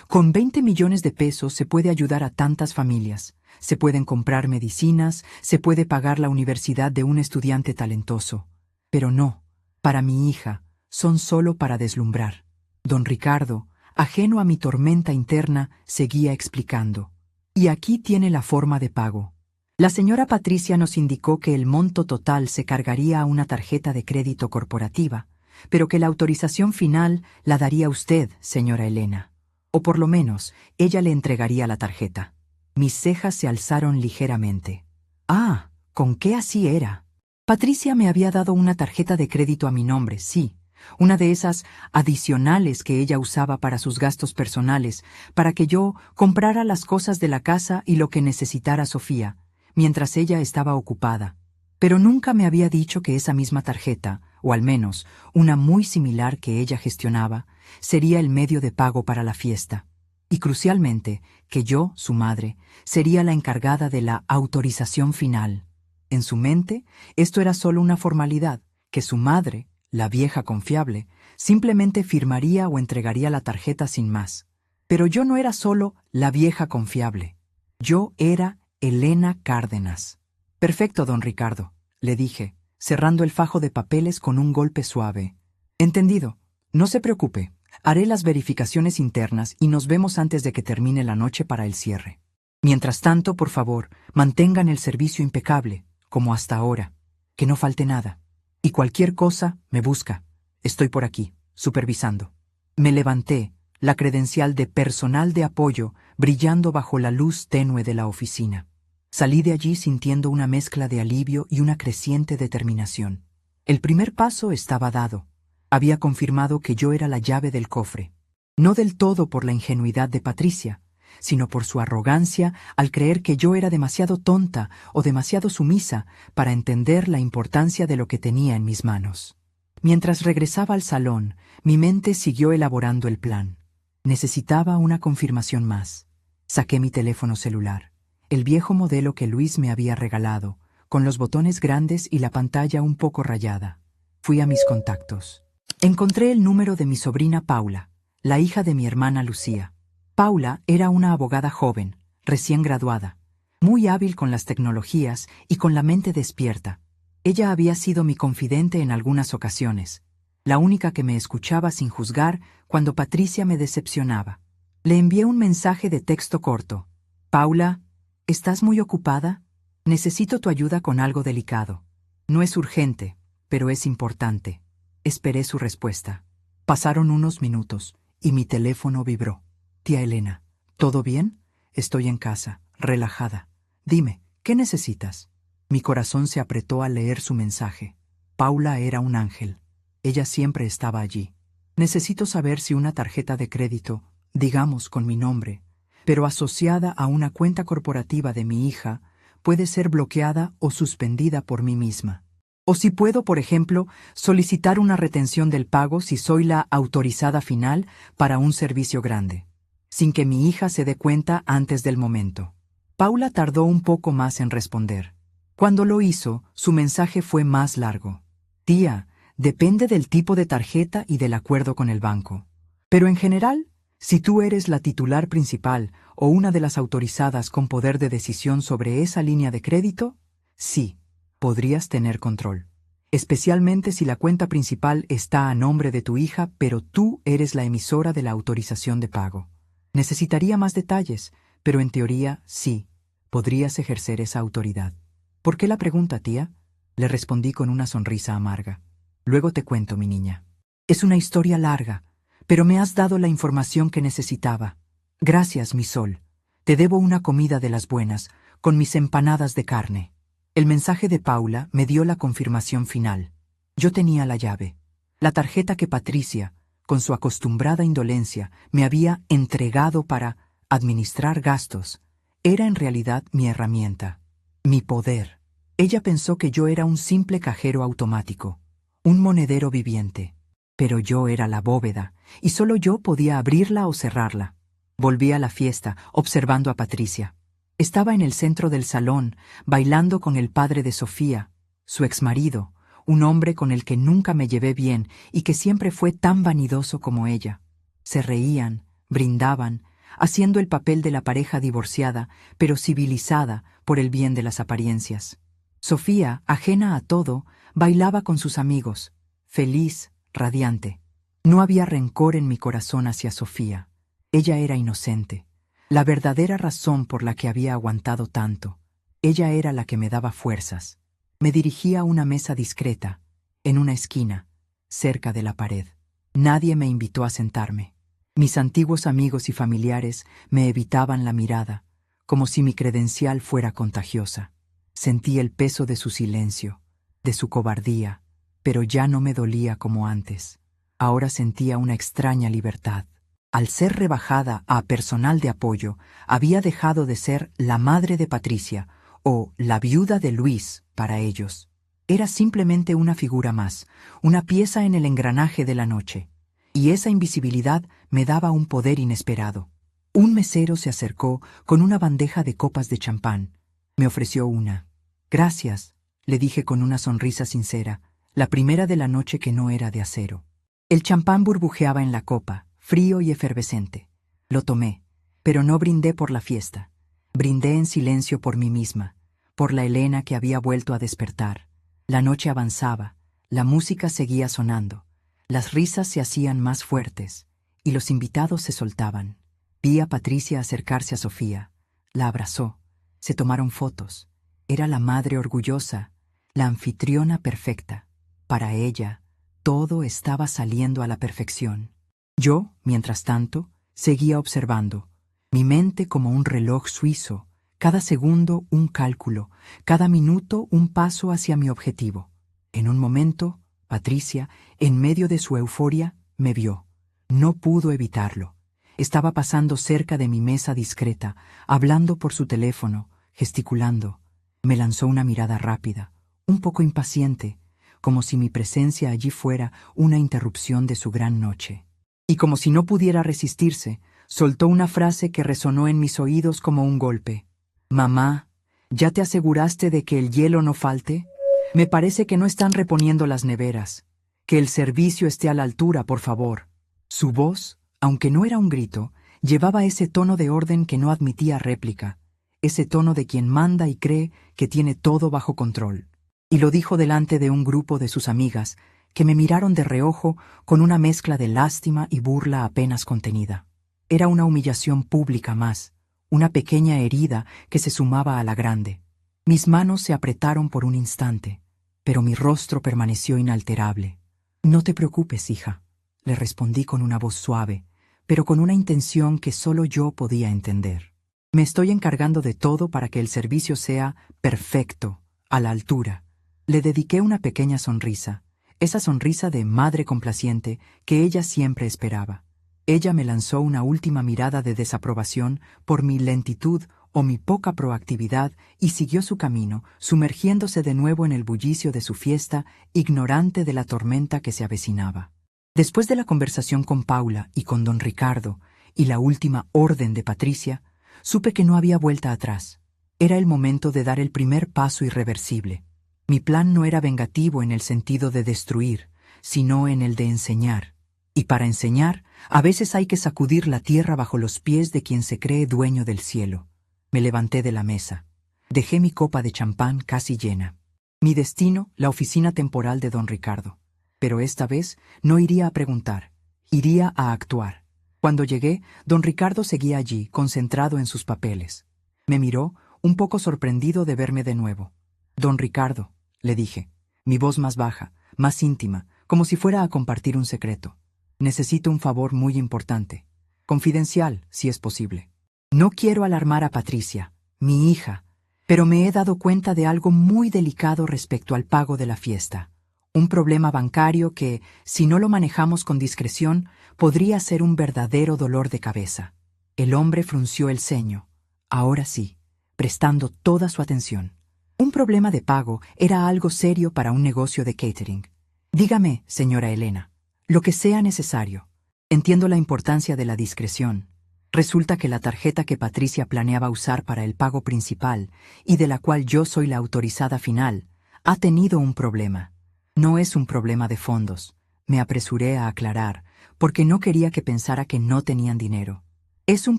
Con 20 millones de pesos se puede ayudar a tantas familias. Se pueden comprar medicinas, se puede pagar la universidad de un estudiante talentoso. Pero no, para mi hija, son solo para deslumbrar. Don Ricardo, ajeno a mi tormenta interna, seguía explicando. Y aquí tiene la forma de pago. La señora Patricia nos indicó que el monto total se cargaría a una tarjeta de crédito corporativa, pero que la autorización final la daría usted, señora Elena. O por lo menos, ella le entregaría la tarjeta. Mis cejas se alzaron ligeramente. Ah, ¿con qué así era? Patricia me había dado una tarjeta de crédito a mi nombre, sí, una de esas adicionales que ella usaba para sus gastos personales, para que yo comprara las cosas de la casa y lo que necesitara Sofía, mientras ella estaba ocupada. Pero nunca me había dicho que esa misma tarjeta, o al menos una muy similar que ella gestionaba, sería el medio de pago para la fiesta. Y crucialmente, que yo, su madre, sería la encargada de la autorización final. En su mente, esto era solo una formalidad, que su madre, la vieja confiable, simplemente firmaría o entregaría la tarjeta sin más. Pero yo no era solo la vieja confiable. Yo era Elena Cárdenas. «Perfecto, don Ricardo», le dije, cerrando el fajo de papeles con un golpe suave. «Entendido. No se preocupe. Haré las verificaciones internas y nos vemos antes de que termine la noche para el cierre. Mientras tanto, por favor, mantengan el servicio impecable, como hasta ahora. Que no falte nada. Y cualquier cosa, me busca. Estoy por aquí, supervisando». Me levanté, la credencial de personal de apoyo brillando bajo la luz tenue de la oficina. Salí de allí sintiendo una mezcla de alivio y una creciente determinación. El primer paso estaba dado. Había confirmado que yo era la llave del cofre. No del todo por la ingenuidad de Patricia, sino por su arrogancia al creer que yo era demasiado tonta o demasiado sumisa para entender la importancia de lo que tenía en mis manos. Mientras regresaba al salón, mi mente siguió elaborando el plan. Necesitaba una confirmación más. Saqué mi teléfono celular, el viejo modelo que Luis me había regalado, con los botones grandes y la pantalla un poco rayada. Fui a mis contactos. Encontré el número de mi sobrina Paula, la hija de mi hermana Lucía. Paula era una abogada joven, recién graduada, muy hábil con las tecnologías y con la mente despierta. Ella había sido mi confidente en algunas ocasiones, la única que me escuchaba sin juzgar cuando Patricia me decepcionaba. Le envié un mensaje de texto corto. Paula, ¿estás muy ocupada? Necesito tu ayuda con algo delicado. No es urgente, pero es importante. Esperé su respuesta. Pasaron unos minutos y mi teléfono vibró. Tía Elena, ¿todo bien? Estoy en casa, relajada. Dime, ¿qué necesitas? Mi corazón se apretó al leer su mensaje. Paula era un ángel. Ella siempre estaba allí. Necesito saber si una tarjeta de crédito, digamos con mi nombre, pero asociada a una cuenta corporativa de mi hija, puede ser bloqueada o suspendida por mí misma. O si puedo, por ejemplo, solicitar una retención del pago si soy la autorizada final para un servicio grande, sin que mi hija se dé cuenta antes del momento. Paula tardó un poco más en responder. Cuando lo hizo, su mensaje fue más largo. Tía, depende del tipo de tarjeta y del acuerdo con el banco. Pero en general, si tú eres la titular principal o una de las autorizadas con poder de decisión sobre esa línea de crédito, sí, podrías tener control. Especialmente si la cuenta principal está a nombre de tu hija, pero tú eres la emisora de la autorización de pago. Necesitaría más detalles, pero en teoría, sí, podrías ejercer esa autoridad. ¿Por qué la pregunta, tía? Le respondí con una sonrisa amarga. Luego te cuento, mi niña. Es una historia larga, pero me has dado la información que necesitaba. Gracias, mi sol. Te debo una comida de las buenas, con mis empanadas de carne. El mensaje de Paula me dio la confirmación final. Yo tenía la llave, la tarjeta que Patricia, con su acostumbrada indolencia, me había entregado para administrar gastos. Era en realidad mi herramienta, mi poder. Ella pensó que yo era un simple cajero automático, un monedero viviente. Pero yo era la bóveda, y solo yo podía abrirla o cerrarla. Volví a la fiesta, observando a Patricia. Estaba en el centro del salón, bailando con el padre de Sofía, su exmarido, un hombre con el que nunca me llevé bien y que siempre fue tan vanidoso como ella. Se reían, brindaban, haciendo el papel de la pareja divorciada, pero civilizada por el bien de las apariencias. Sofía, ajena a todo, bailaba con sus amigos, feliz, radiante. No había rencor en mi corazón hacia Sofía. Ella era inocente, la verdadera razón por la que había aguantado tanto. Ella era la que me daba fuerzas. Me dirigía a una mesa discreta, en una esquina, cerca de la pared. Nadie me invitó a sentarme. Mis antiguos amigos y familiares me evitaban la mirada, como si mi credencial fuera contagiosa. Sentí el peso de su silencio, de su cobardía, pero ya no me dolía como antes. Ahora sentía una extraña libertad. Al ser rebajada a personal de apoyo, había dejado de ser la madre de Patricia o la viuda de Luis para ellos. Era simplemente una figura más, una pieza en el engranaje de la noche. Y esa invisibilidad me daba un poder inesperado. Un mesero se acercó con una bandeja de copas de champán. Me ofreció una. Gracias, le dije con una sonrisa sincera, la primera de la noche que no era de acero. El champán burbujeaba en la copa, frío y efervescente. Lo tomé, pero no brindé por la fiesta. Brindé en silencio por mí misma, por la Elena que había vuelto a despertar. La noche avanzaba, la música seguía sonando, las risas se hacían más fuertes, y los invitados se soltaban. Vi a Patricia acercarse a Sofía, la abrazó, se tomaron fotos. Era la madre orgullosa, la anfitriona perfecta. Para ella, todo estaba saliendo a la perfección. Yo, mientras tanto, seguía observando, mi mente como un reloj suizo, cada segundo un cálculo, cada minuto un paso hacia mi objetivo. En un momento, Patricia, en medio de su euforia, me vio. No pudo evitarlo. Estaba pasando cerca de mi mesa discreta, hablando por su teléfono, gesticulando. Me lanzó una mirada rápida, un poco impaciente, como si mi presencia allí fuera una interrupción de su gran noche. Y como si no pudiera resistirse, soltó una frase que resonó en mis oídos como un golpe. «Mamá, ¿ya te aseguraste de que el hielo no falte? Me parece que no están reponiendo las neveras. Que el servicio esté a la altura, por favor». Su voz, aunque no era un grito, llevaba ese tono de orden que no admitía réplica, ese tono de quien manda y cree que tiene todo bajo control. Y lo dijo delante de un grupo de sus amigas, que me miraron de reojo con una mezcla de lástima y burla apenas contenida. Era una humillación pública más, una pequeña herida que se sumaba a la grande. Mis manos se apretaron por un instante, pero mi rostro permaneció inalterable. «No te preocupes, hija», le respondí con una voz suave, pero con una intención que solo yo podía entender. «Me estoy encargando de todo para que el servicio sea perfecto, a la altura». Le dediqué una pequeña sonrisa, esa sonrisa de madre complaciente que ella siempre esperaba. Ella me lanzó una última mirada de desaprobación por mi lentitud o mi poca proactividad y siguió su camino, sumergiéndose de nuevo en el bullicio de su fiesta, ignorante de la tormenta que se avecinaba. Después de la conversación con Paula y con don Ricardo y la última orden de Patricia, supe que no había vuelta atrás. Era el momento de dar el primer paso irreversible. Mi plan no era vengativo en el sentido de destruir, sino en el de enseñar. Y para enseñar, a veces hay que sacudir la tierra bajo los pies de quien se cree dueño del cielo. Me levanté de la mesa. Dejé mi copa de champán casi llena. Mi destino, la oficina temporal de don Ricardo. Pero esta vez no iría a preguntar, iría a actuar. Cuando llegué, don Ricardo seguía allí, concentrado en sus papeles. Me miró, un poco sorprendido de verme de nuevo. «Don Ricardo», le dije, mi voz más baja, más íntima, como si fuera a compartir un secreto. «Necesito un favor muy importante. Confidencial, si es posible. No quiero alarmar a Patricia, mi hija, pero me he dado cuenta de algo muy delicado respecto al pago de la fiesta. Un problema bancario que, si no lo manejamos con discreción, podría ser un verdadero dolor de cabeza». El hombre frunció el ceño, ahora sí, prestando toda su atención. Un problema de pago era algo serio para un negocio de catering. «Dígame, señora Elena, lo que sea necesario. Entiendo la importancia de la discreción. Resulta que la tarjeta que Patricia planeaba usar para el pago principal, y de la cual yo soy la autorizada final, ha tenido un problema. No es un problema de fondos», me apresuré a aclarar, porque no quería que pensara que no tenían dinero. «Es un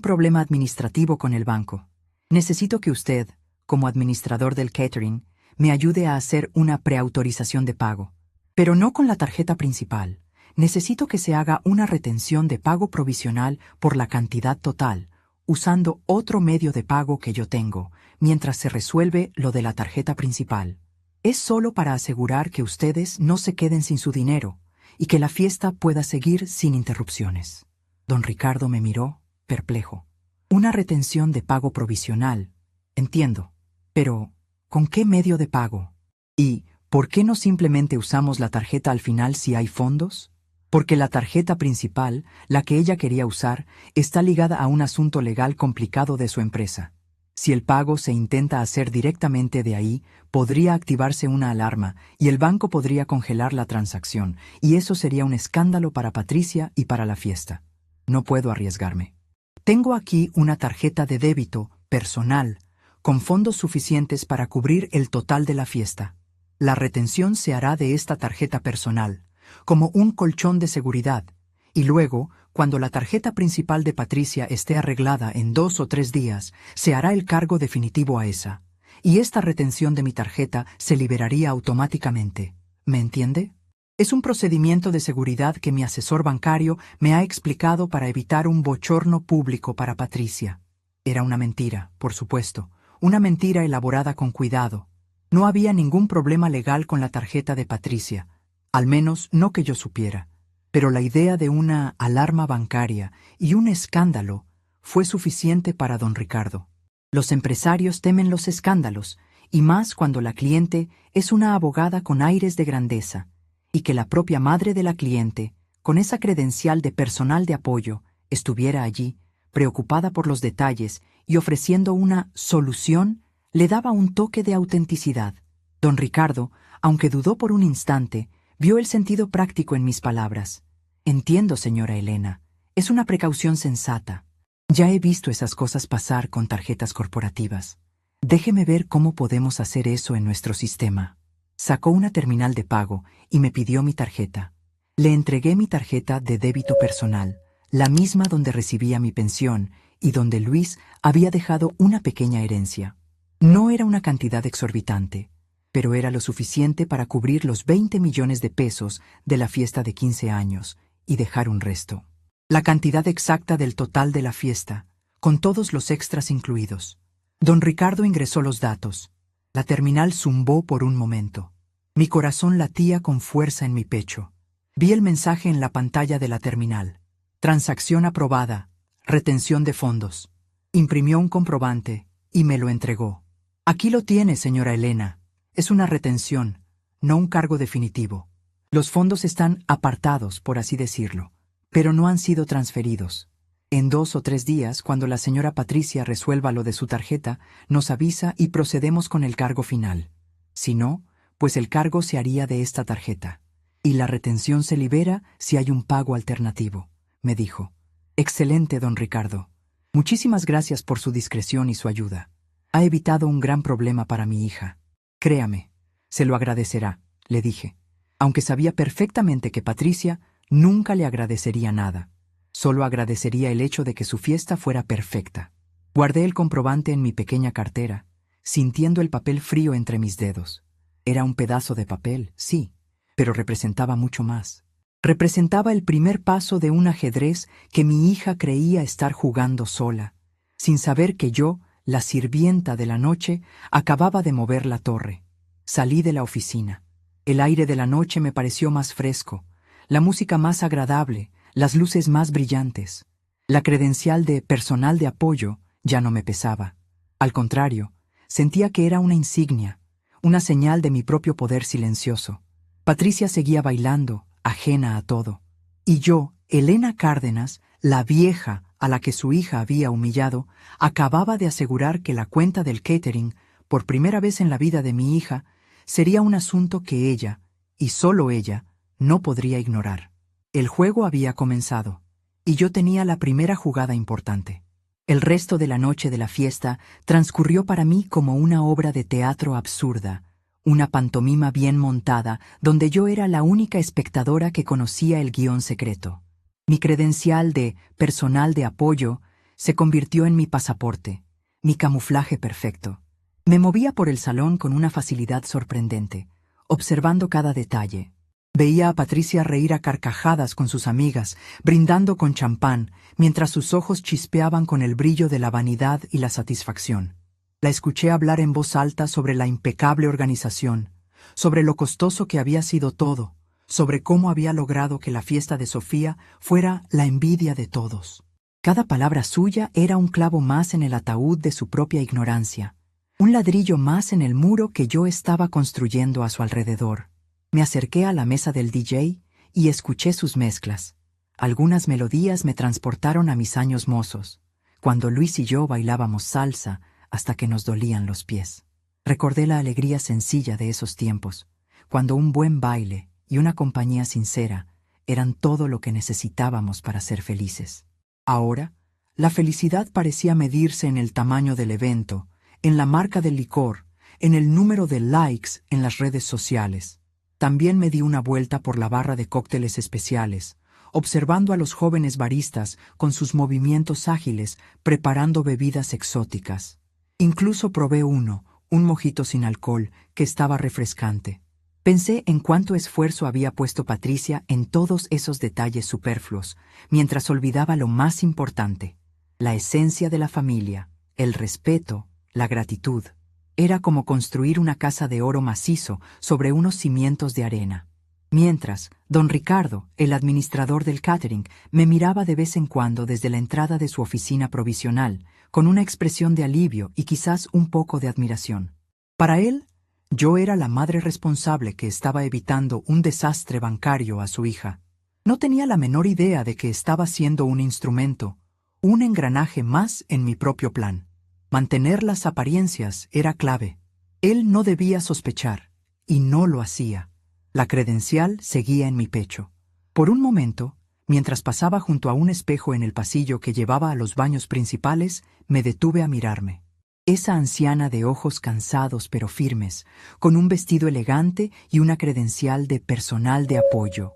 problema administrativo con el banco. Necesito que usted, como administrador del catering, me ayude a hacer una preautorización de pago. Pero no con la tarjeta principal. Necesito que se haga una retención de pago provisional por la cantidad total, usando otro medio de pago que yo tengo, mientras se resuelve lo de la tarjeta principal. Es solo para asegurar que ustedes no se queden sin su dinero y que la fiesta pueda seguir sin interrupciones». Don Ricardo me miró, perplejo. «Una retención de pago provisional. Entiendo. Pero, ¿con qué medio de pago? ¿Y por qué no simplemente usamos la tarjeta al final si hay fondos?» Porque la tarjeta principal, la que ella quería usar, está ligada a un asunto legal complicado de su empresa. Si el pago se intenta hacer directamente de ahí, podría activarse una alarma y el banco podría congelar la transacción, y eso sería un escándalo para Patricia y para la fiesta. No puedo arriesgarme. Tengo aquí una tarjeta de débito personal, con fondos suficientes para cubrir el total de la fiesta. La retención se hará de esta tarjeta personal, como un colchón de seguridad, y luego, cuando la tarjeta principal de Patricia esté arreglada en 2 o 3 días, se hará el cargo definitivo a esa, y esta retención de mi tarjeta se liberaría automáticamente. ¿Me entiende? Es un procedimiento de seguridad que mi asesor bancario me ha explicado para evitar un bochorno público para Patricia. Era una mentira, por supuesto, una mentira elaborada con cuidado. No había ningún problema legal con la tarjeta de Patricia, al menos no que yo supiera, pero la idea de una alarma bancaria y un escándalo fue suficiente para don Ricardo. Los empresarios temen los escándalos, y más cuando la cliente es una abogada con aires de grandeza, y que la propia madre de la cliente, con esa credencial de personal de apoyo, estuviera allí, preocupada por los detalles y ofreciendo una solución, le daba un toque de autenticidad. Don Ricardo, aunque dudó por un instante, vio el sentido práctico en mis palabras. Entiendo, señora Elena, es una precaución sensata. Ya he visto esas cosas pasar con tarjetas corporativas. Déjeme ver cómo podemos hacer eso en nuestro sistema. Sacó una terminal de pago y me pidió mi tarjeta. Le entregué mi tarjeta de débito personal, la misma donde recibía mi pensión y donde Luis había dejado una pequeña herencia. No era una cantidad exorbitante, pero era lo suficiente para cubrir los 20 millones de pesos de la fiesta de 15 años y dejar un resto. La cantidad exacta del total de la fiesta, con todos los extras incluidos. Don Ricardo ingresó los datos. La terminal zumbó por un momento. Mi corazón latía con fuerza en mi pecho. Vi el mensaje en la pantalla de la terminal. Transacción aprobada. Retención de fondos. Imprimió un comprobante y me lo entregó. Aquí lo tiene, señora Elena. Es una retención, no un cargo definitivo. Los fondos están apartados, por así decirlo, pero no han sido transferidos. En 2 o 3 días, cuando la señora Patricia resuelva lo de su tarjeta, nos avisa y procedemos con el cargo final. Si no, pues el cargo se haría de esta tarjeta. Y la retención se libera si hay un pago alternativo, me dijo. Excelente, don Ricardo. Muchísimas gracias por su discreción y su ayuda. Ha evitado un gran problema para mi hija. Créame, se lo agradecerá, le dije, aunque sabía perfectamente que Patricia nunca le agradecería nada. Solo agradecería el hecho de que su fiesta fuera perfecta. Guardé el comprobante en mi pequeña cartera, sintiendo el papel frío entre mis dedos. Era un pedazo de papel, sí, pero representaba mucho más. Representaba el primer paso de un ajedrez que mi hija creía estar jugando sola, sin saber que yo, la sirvienta de la noche, acababa de mover la torre. Salí de la oficina. El aire de la noche me pareció más fresco, la música más agradable, las luces más brillantes. La credencial de personal de apoyo ya no me pesaba. Al contrario, sentía que era una insignia, una señal de mi propio poder silencioso. Patricia seguía bailando, ajena a todo. Y yo, Elena Cárdenas, la vieja a la que su hija había humillado, acababa de asegurar que la cuenta del catering, por primera vez en la vida de mi hija, sería un asunto que ella, y solo ella, no podría ignorar. El juego había comenzado, y yo tenía la primera jugada importante. El resto de la noche de la fiesta transcurrió para mí como una obra de teatro absurda, una pantomima bien montada donde yo era la única espectadora que conocía el guión secreto. Mi credencial de personal de apoyo se convirtió en mi pasaporte, mi camuflaje perfecto. Me movía por el salón con una facilidad sorprendente, observando cada detalle. Veía a Patricia reír a carcajadas con sus amigas, brindando con champán, mientras sus ojos chispeaban con el brillo de la vanidad y la satisfacción. La escuché hablar en voz alta sobre la impecable organización, sobre lo costoso que había sido todo, sobre cómo había logrado que la fiesta de Sofía fuera la envidia de todos. Cada palabra suya era un clavo más en el ataúd de su propia ignorancia, un ladrillo más en el muro que yo estaba construyendo a su alrededor. Me acerqué a la mesa del DJ y escuché sus mezclas. Algunas melodías me transportaron a mis años mozos, cuando Luis y yo bailábamos salsa hasta que nos dolían los pies. Recordé la alegría sencilla de esos tiempos, cuando un buen baile y una compañía sincera eran todo lo que necesitábamos para ser felices. Ahora, la felicidad parecía medirse en el tamaño del evento, en la marca del licor, en el número de likes en las redes sociales. También me di una vuelta por la barra de cócteles especiales, observando a los jóvenes baristas con sus movimientos ágiles preparando bebidas exóticas. Incluso probé un mojito sin alcohol, que estaba refrescante. Pensé en cuánto esfuerzo había puesto Patricia en todos esos detalles superfluos, mientras olvidaba lo más importante, la esencia de la familia, el respeto, la gratitud. Era como construir una casa de oro macizo sobre unos cimientos de arena. Mientras, don Ricardo, el administrador del catering, me miraba de vez en cuando desde la entrada de su oficina provisional, con una expresión de alivio y quizás un poco de admiración. Para él, yo era la madre responsable que estaba evitando un desastre bancario a su hija. No tenía la menor idea de que estaba siendo un instrumento, un engranaje más en mi propio plan. Mantener las apariencias era clave. Él no debía sospechar, y no lo hacía. La credencial seguía en mi pecho. Por un momento, mientras pasaba junto a un espejo en el pasillo que llevaba a los baños principales, me detuve a mirarme. Esa anciana de ojos cansados pero firmes, con un vestido elegante y una credencial de personal de apoyo.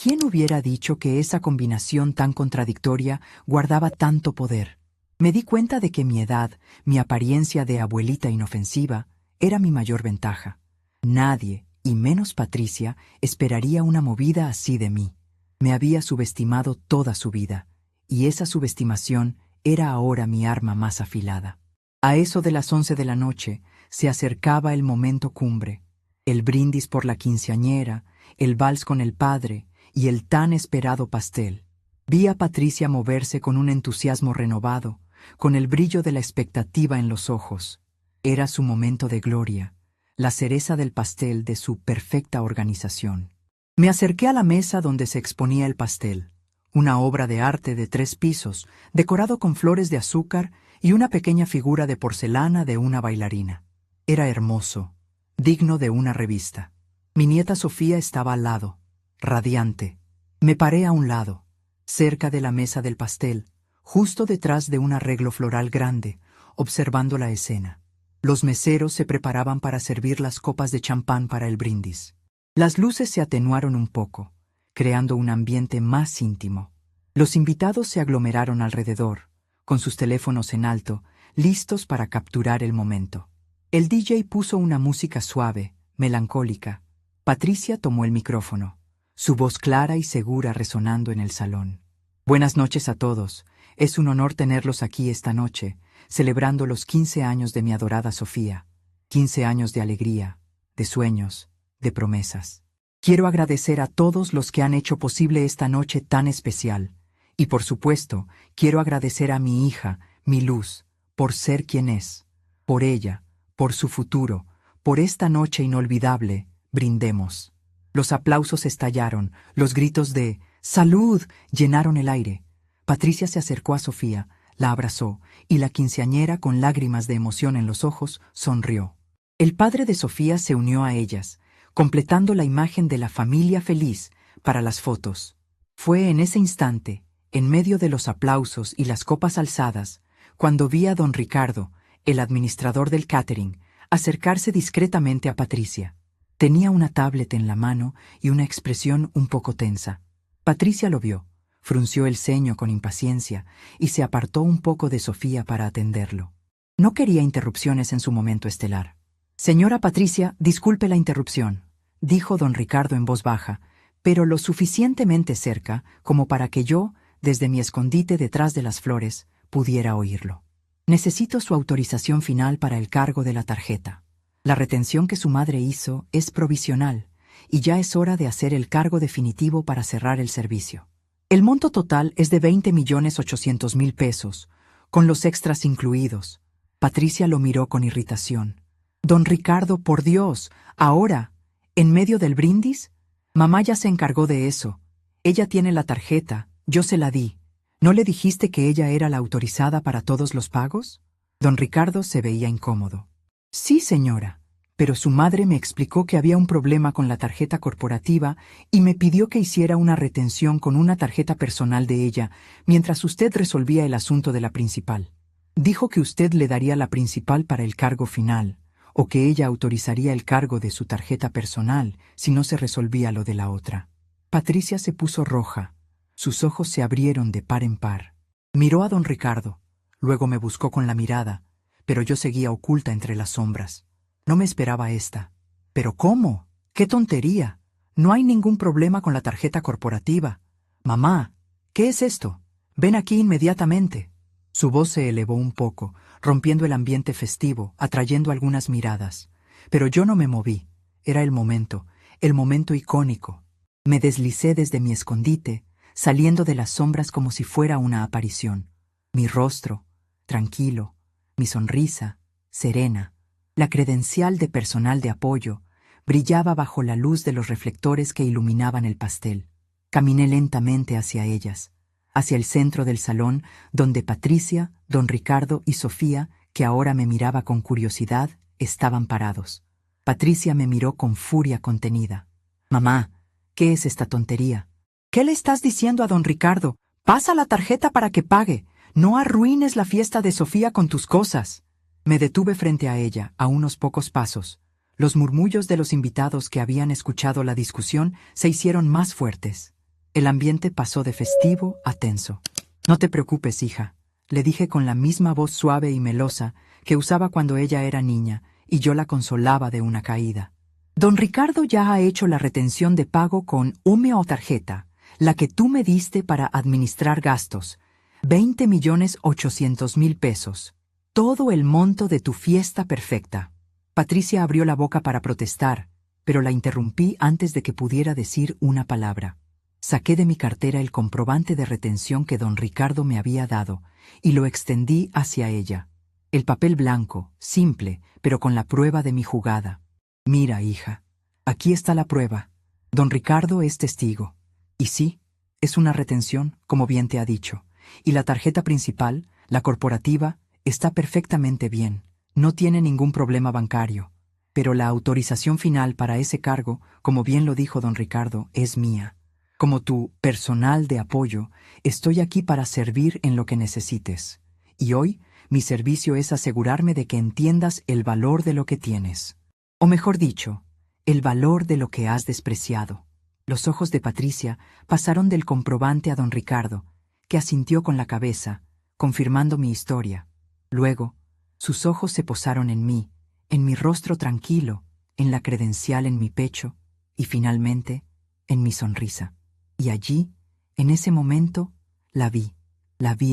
¿Quién hubiera dicho que esa combinación tan contradictoria guardaba tanto poder? Me di cuenta de que mi edad, mi apariencia de abuelita inofensiva, era mi mayor ventaja. Nadie, y menos Patricia, esperaría una movida así de mí. Me había subestimado toda su vida, y esa subestimación era ahora mi arma más afilada. A eso de las 11 de la noche se acercaba el momento cumbre, el brindis por la quinceañera, el vals con el padre y el tan esperado pastel. Vi a Patricia moverse con un entusiasmo renovado, con el brillo de la expectativa en los ojos. Era su momento de gloria, la cereza del pastel de su perfecta organización. Me acerqué a la mesa donde se exponía el pastel, una obra de arte de 3 pisos, decorado con flores de azúcar y una pequeña figura de porcelana de una bailarina. Era hermoso, digno de una revista. Mi nieta Sofía estaba al lado, radiante. Me paré a un lado, cerca de la mesa del pastel, justo detrás de un arreglo floral grande, observando la escena. Los meseros se preparaban para servir las copas de champán para el brindis. Las luces se atenuaron un poco, creando un ambiente más íntimo. Los invitados se aglomeraron alrededor, con sus teléfonos en alto, listos para capturar el momento. El DJ puso una música suave, melancólica. Patricia tomó el micrófono, su voz clara y segura resonando en el salón. Buenas noches a todos. Es un honor tenerlos aquí esta noche, celebrando los 15 años de mi adorada Sofía. 15 años de alegría, de sueños, de promesas. Quiero agradecer a todos los que han hecho posible esta noche tan especial. Y por supuesto, quiero agradecer a mi hija, mi luz, por ser quien es. Por ella, por su futuro, por esta noche inolvidable, brindemos. Los aplausos estallaron, los gritos de ¡Salud! Llenaron el aire. Patricia se acercó a Sofía, la abrazó, y la quinceañera, con lágrimas de emoción en los ojos, sonrió. El padre de Sofía se unió a ellas, completando la imagen de la familia feliz para las fotos. Fue en ese instante, en medio de los aplausos y las copas alzadas, cuando vi a don Ricardo, el administrador del catering, acercarse discretamente a Patricia. Tenía una tablet en la mano y una expresión un poco tensa. Patricia lo vio, frunció el ceño con impaciencia y se apartó un poco de Sofía para atenderlo. No quería interrupciones en su momento estelar. Señora Patricia, disculpe la interrupción, dijo don Ricardo en voz baja, pero lo suficientemente cerca como para que yo, desde mi escondite detrás de las flores, pudiera oírlo. Necesito su autorización final para el cargo de la tarjeta. La retención que su madre hizo es provisional, y ya es hora de hacer el cargo definitivo para cerrar el servicio. El monto total es de 20.800.000 pesos, con los extras incluidos. Patricia lo miró con irritación. Don Ricardo, por Dios, ahora, en medio del brindis, mamá ya se encargó de eso. Ella tiene la tarjeta, yo se la di. ¿No le dijiste que ella era la autorizada para todos los pagos? Don Ricardo se veía incómodo. Sí, señora, pero su madre me explicó que había un problema con la tarjeta corporativa y me pidió que hiciera una retención con una tarjeta personal de ella mientras usted resolvía el asunto de la principal. Dijo que usted le daría la principal para el cargo final, o que ella autorizaría el cargo de su tarjeta personal si no se resolvía lo de la otra. Patricia se puso roja. Sus ojos se abrieron de par en par. Miró a don Ricardo, luego me buscó con la mirada, pero yo seguía oculta entre las sombras. No me esperaba esta. ¿Pero cómo? ¡Qué tontería! No hay ningún problema con la tarjeta corporativa. Mamá, ¿qué es esto? Ven aquí inmediatamente. Su voz se elevó un poco, rompiendo el ambiente festivo, atrayendo algunas miradas. Pero yo no me moví. Era el momento icónico. Me deslicé desde mi escondite, saliendo de las sombras como si fuera una aparición. Mi rostro, tranquilo, mi sonrisa, serena, la credencial de personal de apoyo, brillaba bajo la luz de los reflectores que iluminaban el pastel. Caminé lentamente hacia ellas, hacia el centro del salón, donde Patricia, don Ricardo y Sofía, que ahora me miraba con curiosidad, estaban parados. Patricia me miró con furia contenida. «Mamá, ¿qué es esta tontería? ¿Qué le estás diciendo a don Ricardo? Pasa la tarjeta para que pague. No arruines la fiesta de Sofía con tus cosas». Me detuve frente a ella, a unos pocos pasos. Los murmullos de los invitados que habían escuchado la discusión se hicieron más fuertes. El ambiente pasó de festivo a tenso. «No te preocupes, hija», le dije con la misma voz suave y melosa que usaba cuando ella era niña y yo la consolaba de una caída. «Don Ricardo ya ha hecho la retención de pago con UME tarjeta, la que tú me diste para administrar gastos, 20.800.000 pesos. Todo el monto de tu fiesta perfecta». Patricia abrió la boca para protestar, pero la interrumpí antes de que pudiera decir una palabra. Saqué de mi cartera el comprobante de retención que don Ricardo me había dado y lo extendí hacia ella. El papel blanco, simple, pero con la prueba de mi jugada. «Mira, hija, aquí está la prueba. Don Ricardo es testigo. Y sí, es una retención, como bien te ha dicho. Y la tarjeta principal, la corporativa, está perfectamente bien. No tiene ningún problema bancario. Pero la autorización final para ese cargo, como bien lo dijo don Ricardo, es mía. Como tu personal de apoyo, estoy aquí para servir en lo que necesites. Y hoy, mi servicio es asegurarme de que entiendas el valor de lo que tienes. O mejor dicho, el valor de lo que has despreciado». Los ojos de Patricia pasaron del comprobante a don Ricardo, que asintió con la cabeza, confirmando mi historia. Luego, sus ojos se posaron en mí, en mi rostro tranquilo, en la credencial en mi pecho y finalmente en mi sonrisa. Y allí, en ese momento, la vi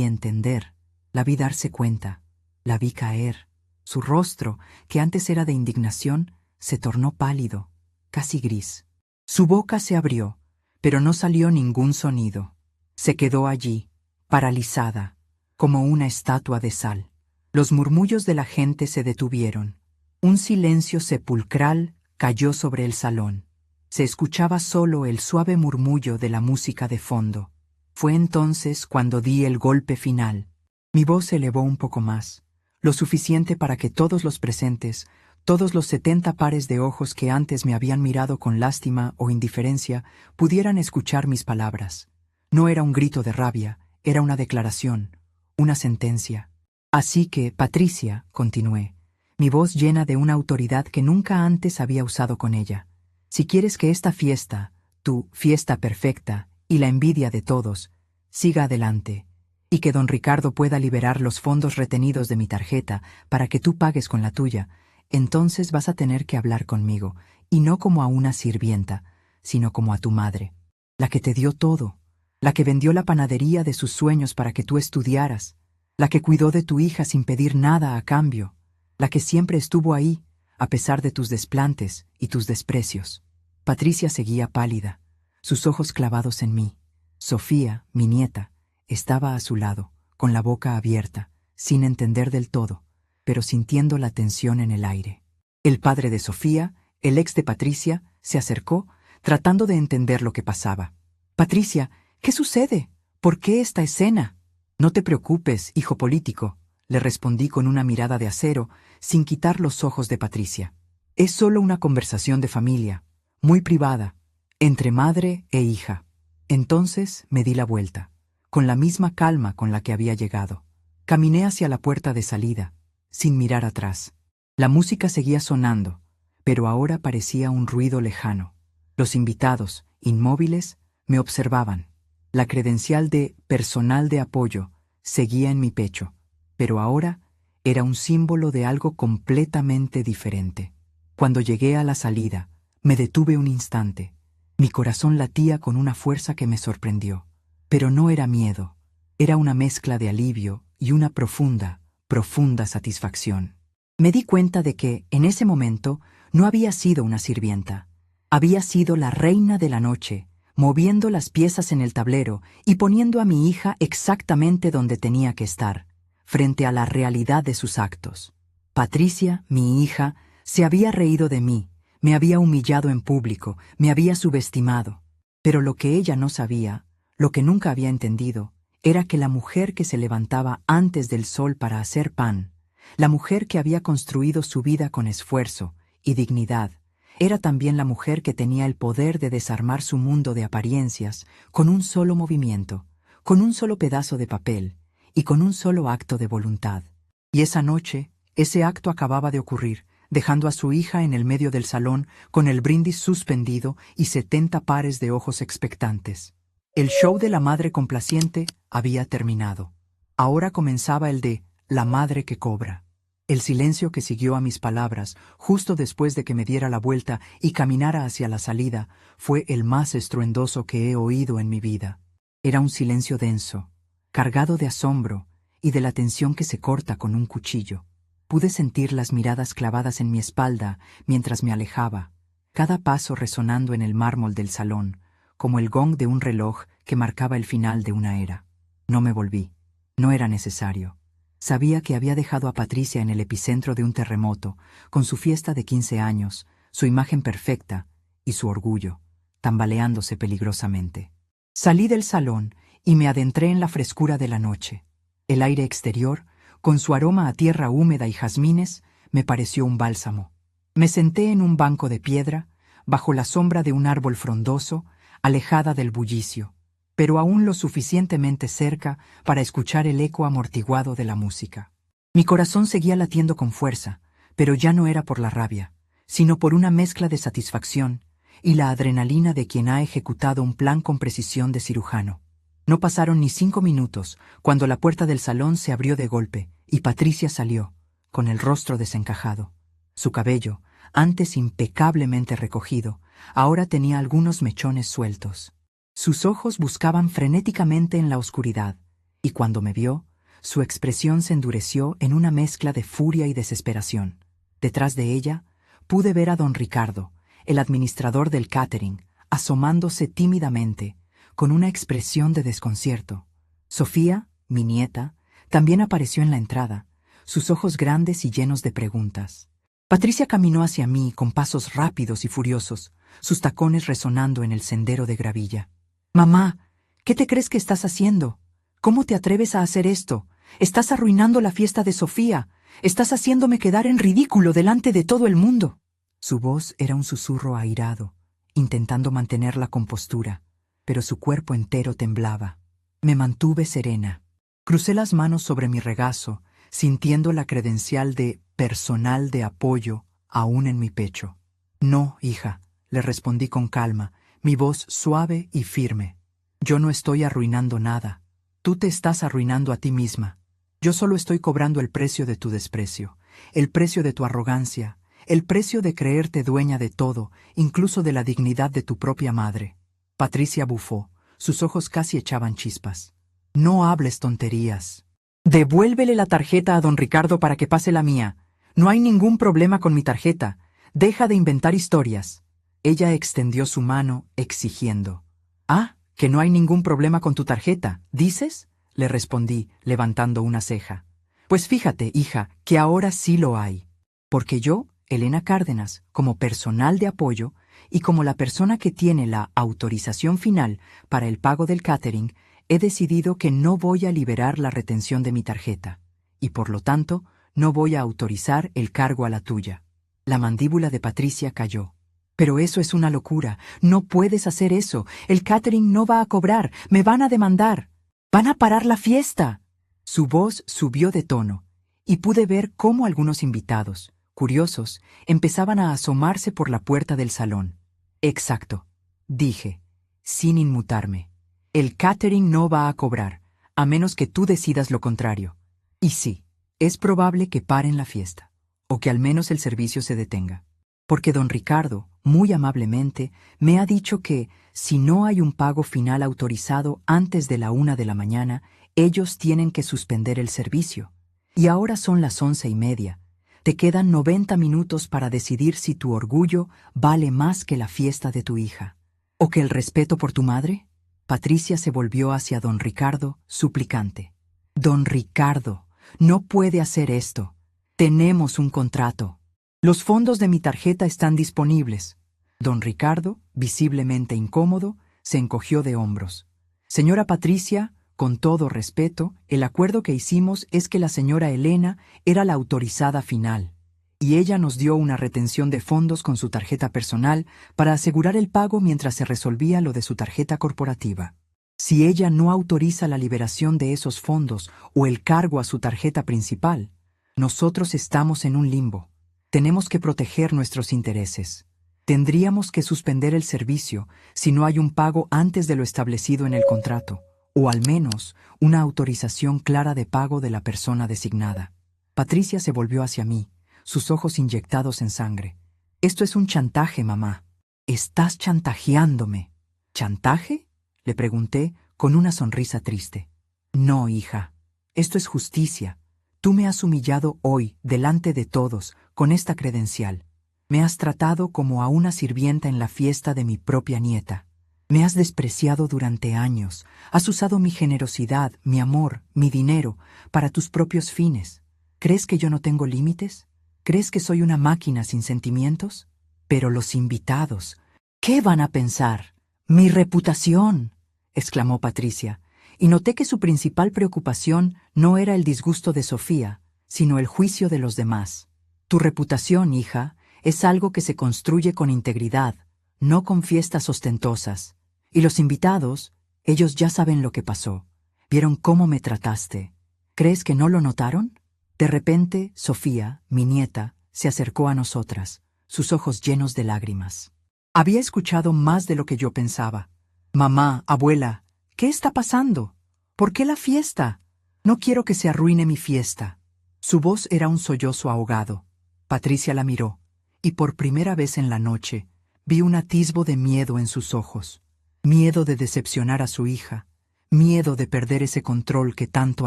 entender, la vi darse cuenta, la vi caer. Su rostro, que antes era de indignación, se tornó pálido, casi gris. Su boca se abrió, pero no salió ningún sonido. Se quedó allí, paralizada, como una estatua de sal. Los murmullos de la gente se detuvieron. Un silencio sepulcral cayó sobre el salón. Se escuchaba solo el suave murmullo de la música de fondo. Fue entonces cuando di el golpe final. Mi voz se elevó un poco más, lo suficiente para que todos los presentes, todos los 70 pares de ojos que antes me habían mirado con lástima o indiferencia, pudieran escuchar mis palabras. No era un grito de rabia, era una declaración, una sentencia. «Así que, Patricia», continué, mi voz llena de una autoridad que nunca antes había usado con ella, «si quieres que esta fiesta, tu fiesta perfecta y la envidia de todos, siga adelante, y que don Ricardo pueda liberar los fondos retenidos de mi tarjeta para que tú pagues con la tuya, entonces vas a tener que hablar conmigo, y no como a una sirvienta, sino como a tu madre, la que te dio todo, la que vendió la panadería de sus sueños para que tú estudiaras, la que cuidó de tu hija sin pedir nada a cambio, la que siempre estuvo ahí, a pesar de tus desplantes y tus desprecios». Patricia seguía pálida, sus ojos clavados en mí. Sofía, mi nieta, estaba a su lado, con la boca abierta, sin entender del todo, pero sintiendo la tensión en el aire. El padre de Sofía, el ex de Patricia, se acercó, tratando de entender lo que pasaba. «Patricia, ¿qué sucede? ¿Por qué esta escena?» «No te preocupes, hijo político», le respondí con una mirada de acero, sin quitar los ojos de Patricia. «Es solo una conversación de familia, muy privada, entre madre e hija». Entonces me di la vuelta, con la misma calma con la que había llegado. Caminé hacia la puerta de salida, sin mirar atrás. La música seguía sonando, pero ahora parecía un ruido lejano. Los invitados, inmóviles, me observaban. La credencial de personal de apoyo seguía en mi pecho, pero ahora era un símbolo de algo completamente diferente. Cuando llegué a la salida, me detuve un instante. Mi corazón latía con una fuerza que me sorprendió. Pero no era miedo, era una mezcla de alivio y una profunda, profunda satisfacción. Me di cuenta de que, en ese momento, no había sido una sirvienta. Había sido la reina de la noche, moviendo las piezas en el tablero y poniendo a mi hija exactamente donde tenía que estar, frente a la realidad de sus actos. Patricia, mi hija, se había reído de mí, me había humillado en público, me había subestimado. Pero lo que ella no sabía, lo que nunca había entendido, era que la mujer que se levantaba antes del sol para hacer pan, la mujer que había construido su vida con esfuerzo y dignidad, era también la mujer que tenía el poder de desarmar su mundo de apariencias con un solo movimiento, con un solo pedazo de papel y con un solo acto de voluntad. Y esa noche, ese acto acababa de ocurrir, dejando a su hija en el medio del salón con el brindis suspendido y 70 pares de ojos expectantes. El show de la madre complaciente había terminado. Ahora comenzaba el de la madre que cobra. El silencio que siguió a mis palabras, justo después de que me diera la vuelta y caminara hacia la salida, fue el más estruendoso que he oído en mi vida. Era un silencio denso, cargado de asombro y de la tensión que se corta con un cuchillo. Pude sentir las miradas clavadas en mi espalda mientras me alejaba, cada paso resonando en el mármol del salón, como el gong de un reloj que marcaba el final de una era. No me volví. No era necesario. Sabía que había dejado a Patricia en el epicentro de un terremoto, con su fiesta de 15 años, su imagen perfecta y su orgullo, tambaleándose peligrosamente. Salí del salón y me adentré en la frescura de la noche. El aire exterior, con su aroma a tierra húmeda y jazmines, me pareció un bálsamo. Me senté en un banco de piedra, bajo la sombra de un árbol frondoso, alejada del bullicio, pero aún lo suficientemente cerca para escuchar el eco amortiguado de la música. Mi corazón seguía latiendo con fuerza, pero ya no era por la rabia, sino por una mezcla de satisfacción y la adrenalina de quien ha ejecutado un plan con precisión de cirujano. No pasaron ni 5 minutos cuando la puerta del salón se abrió de golpe y Patricia salió, con el rostro desencajado. Su cabello, antes impecablemente recogido, ahora tenía algunos mechones sueltos. Sus ojos buscaban frenéticamente en la oscuridad, y cuando me vio, su expresión se endureció en una mezcla de furia y desesperación. Detrás de ella, pude ver a don Ricardo, el administrador del catering, asomándose tímidamente, con una expresión de desconcierto. Sofía, mi nieta, también apareció en la entrada, sus ojos grandes y llenos de preguntas. Patricia caminó hacia mí con pasos rápidos y furiosos, sus tacones resonando en el sendero de gravilla. «Mamá, ¿qué te crees que estás haciendo? ¿Cómo te atreves a hacer esto? Estás arruinando la fiesta de Sofía. Estás haciéndome quedar en ridículo delante de todo el mundo». Su voz era un susurro airado, intentando mantener la compostura, pero su cuerpo entero temblaba. Me mantuve serena. Crucé las manos sobre mi regazo, sintiendo la credencial de personal de apoyo aún en mi pecho. «No, hija», le respondí con calma, mi voz suave y firme. «Yo no estoy arruinando nada. Tú te estás arruinando a ti misma. Yo solo estoy cobrando el precio de tu desprecio, el precio de tu arrogancia, el precio de creerte dueña de todo, incluso de la dignidad de tu propia madre». Patricia bufó, sus ojos casi echaban chispas. «No hables tonterías. Devuélvele la tarjeta a don Ricardo para que pase la mía. No hay ningún problema con mi tarjeta. Deja de inventar historias». Ella extendió su mano, exigiendo. «Ah, ¿que no hay ningún problema con tu tarjeta, dices?», le respondí, levantando una ceja. «Pues fíjate, hija, que ahora sí lo hay. Porque yo, Elena Cárdenas, como personal de apoyo y como la persona que tiene la autorización final para el pago del catering, he decidido que no voy a liberar la retención de mi tarjeta, y por lo tanto, no voy a autorizar el cargo a la tuya». La mandíbula de Patricia cayó. «Pero eso es una locura. No puedes hacer eso. El catering no va a cobrar. Me van a demandar. Van a parar la fiesta». Su voz subió de tono, y pude ver cómo algunos invitados, curiosos, empezaban a asomarse por la puerta del salón. «Exacto», dije, sin inmutarme. «El catering no va a cobrar, a menos que tú decidas lo contrario. Y sí, es probable que paren la fiesta, o que al menos el servicio se detenga. Porque don Ricardo, muy amablemente, me ha dicho que, si no hay un pago final autorizado antes de la 1 de la mañana, ellos tienen que suspender el servicio. Y ahora son las 11:30. Te quedan 90 minutos para decidir si tu orgullo vale más que la fiesta de tu hija. ¿O que el respeto por tu madre?». Patricia se volvió hacia don Ricardo, suplicante. «Don Ricardo, no puede hacer esto. Tenemos un contrato. Los fondos de mi tarjeta están disponibles». Don Ricardo, visiblemente incómodo, Se encogió de hombros. Señora Patricia, con todo respeto, el acuerdo que hicimos es que la señora Elena era la autorizada final, y ella nos dio una retención de fondos con su tarjeta personal para asegurar el pago mientras se resolvía lo de su tarjeta corporativa. Si ella no autoriza la liberación de esos fondos o el cargo a su tarjeta principal, nosotros estamos en un limbo. Tenemos que proteger nuestros intereses. Tendríamos que suspender el servicio si no hay un pago antes de lo establecido en el contrato, o al menos una autorización clara de pago de la persona designada. Patricia se volvió hacia mí, sus ojos inyectados en sangre. Esto es un chantaje, mamá. Estás chantajeándome. ¿Chantaje?, le pregunté con una sonrisa triste. No, hija. Esto es justicia. Tú me has humillado hoy, delante de todos, con esta credencial. Me has tratado como a una sirvienta en la fiesta de mi propia nieta. Me has despreciado durante años. Has usado mi generosidad, mi amor, mi dinero, para tus propios fines. ¿Crees que yo no tengo límites? ¿Crees que soy una máquina sin sentimientos? Pero los invitados, ¿qué van a pensar? ¡Mi reputación!, exclamó Patricia, y noté que su principal preocupación no era el disgusto de Sofía, sino el juicio de los demás. Tu reputación, hija, es algo que se construye con integridad, no con fiestas ostentosas. Y los invitados, ellos ya saben lo que pasó. Vieron cómo me trataste. ¿Crees que no lo notaron? De repente, Sofía, mi nieta, se acercó a nosotras, sus ojos llenos de lágrimas. Había escuchado más de lo que yo pensaba. Mamá, abuela, ¿qué está pasando? ¿Por qué la fiesta? No quiero que se arruine mi fiesta. Su voz era un sollozo ahogado. Patricia la miró, y por primera vez en la noche vi un atisbo de miedo en sus ojos. Miedo de decepcionar a su hija, miedo de perder ese control que tanto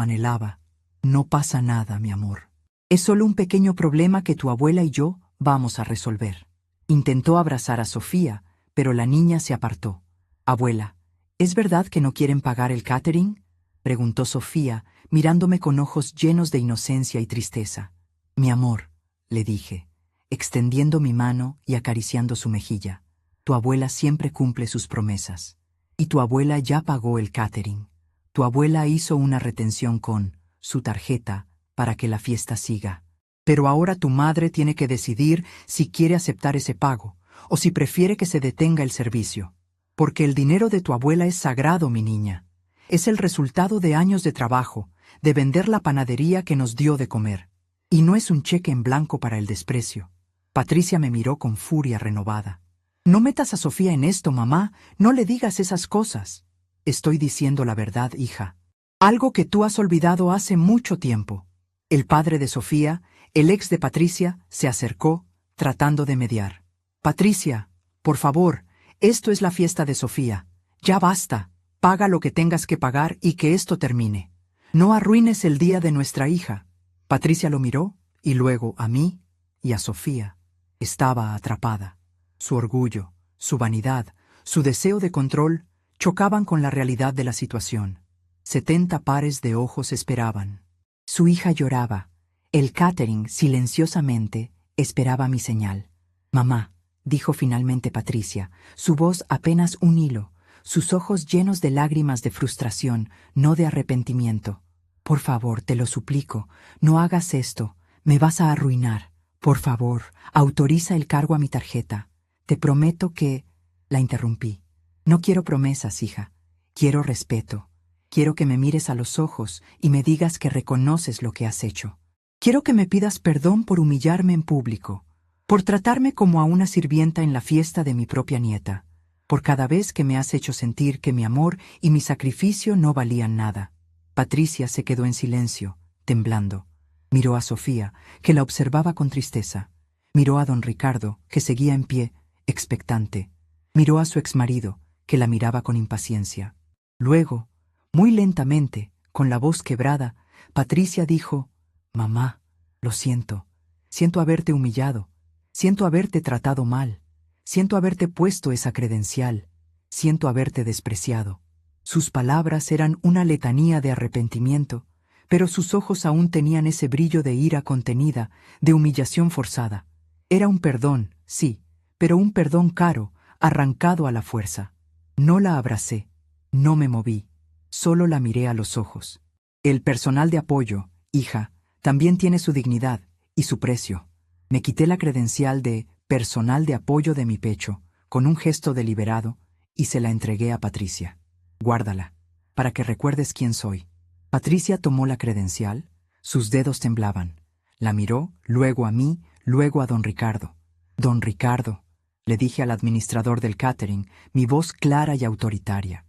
anhelaba. No pasa nada, mi amor. Es solo un pequeño problema que tu abuela y yo vamos a resolver. Intentó abrazar a Sofía, pero la niña se apartó. Abuela, ¿es verdad que no quieren pagar el catering?, preguntó Sofía, mirándome con ojos llenos de inocencia y tristeza. Mi amor, le dije, extendiendo mi mano y acariciando su mejilla. Tu abuela siempre cumple sus promesas. Y tu abuela ya pagó el catering. Tu abuela hizo una retención con su tarjeta para que la fiesta siga. Pero ahora tu madre tiene que decidir si quiere aceptar ese pago o si prefiere que se detenga el servicio. Porque el dinero de tu abuela es sagrado, mi niña. Es el resultado de años de trabajo, de vender la panadería que nos dio de comer. Y no es un cheque en blanco para el desprecio. Patricia me miró con furia renovada. No metas a Sofía en esto, mamá. No le digas esas cosas. Estoy diciendo la verdad, hija. Algo que tú has olvidado hace mucho tiempo. El padre de Sofía, el ex de Patricia, se acercó, tratando de mediar. Patricia, por favor, esto es la fiesta de Sofía. Ya basta. Paga lo que tengas que pagar y que esto termine. No arruines el día de nuestra hija. Patricia lo miró, y luego a mí y a Sofía. Estaba atrapada. Su orgullo, su vanidad, su deseo de control chocaban con la realidad de la situación. 70 pares de ojos esperaban. Su hija lloraba. El catering, silenciosamente, esperaba mi señal. Mamá, dijo finalmente Patricia, su voz apenas un hilo, sus ojos llenos de lágrimas de frustración, no de arrepentimiento. Por favor, te lo suplico, no hagas esto, me vas a arruinar. Por favor, autoriza el cargo a mi tarjeta. Te prometo que... La interrumpí. No quiero promesas, hija. Quiero respeto. Quiero que me mires a los ojos y me digas que reconoces lo que has hecho. Quiero que me pidas perdón por humillarme en público, por tratarme como a una sirvienta en la fiesta de mi propia nieta, por cada vez que me has hecho sentir que mi amor y mi sacrificio no valían nada. Patricia se quedó en silencio, temblando. Miró a Sofía, que la observaba con tristeza. Miró a don Ricardo, que seguía en pie, expectante. Miró a su exmarido, que la miraba con impaciencia. Luego, muy lentamente, con la voz quebrada, Patricia dijo: «Mamá, lo siento. Siento haberte humillado. Siento haberte tratado mal. Siento haberte puesto esa credencial. Siento haberte despreciado». Sus palabras eran una letanía de arrepentimiento, pero sus ojos aún tenían ese brillo de ira contenida, de humillación forzada. Era un perdón, sí, pero un perdón caro, arrancado a la fuerza. No la abracé, no me moví, solo la miré a los ojos. El personal de apoyo, hija, también tiene su dignidad y su precio. Me quité la credencial de personal de apoyo de mi pecho, con un gesto deliberado, y se la entregué a Patricia. Guárdala, para que recuerdes quién soy. Patricia tomó la credencial, sus dedos temblaban. La miró, luego a mí, luego a don Ricardo. Don Ricardo, le dije al administrador del catering, mi voz clara y autoritaria.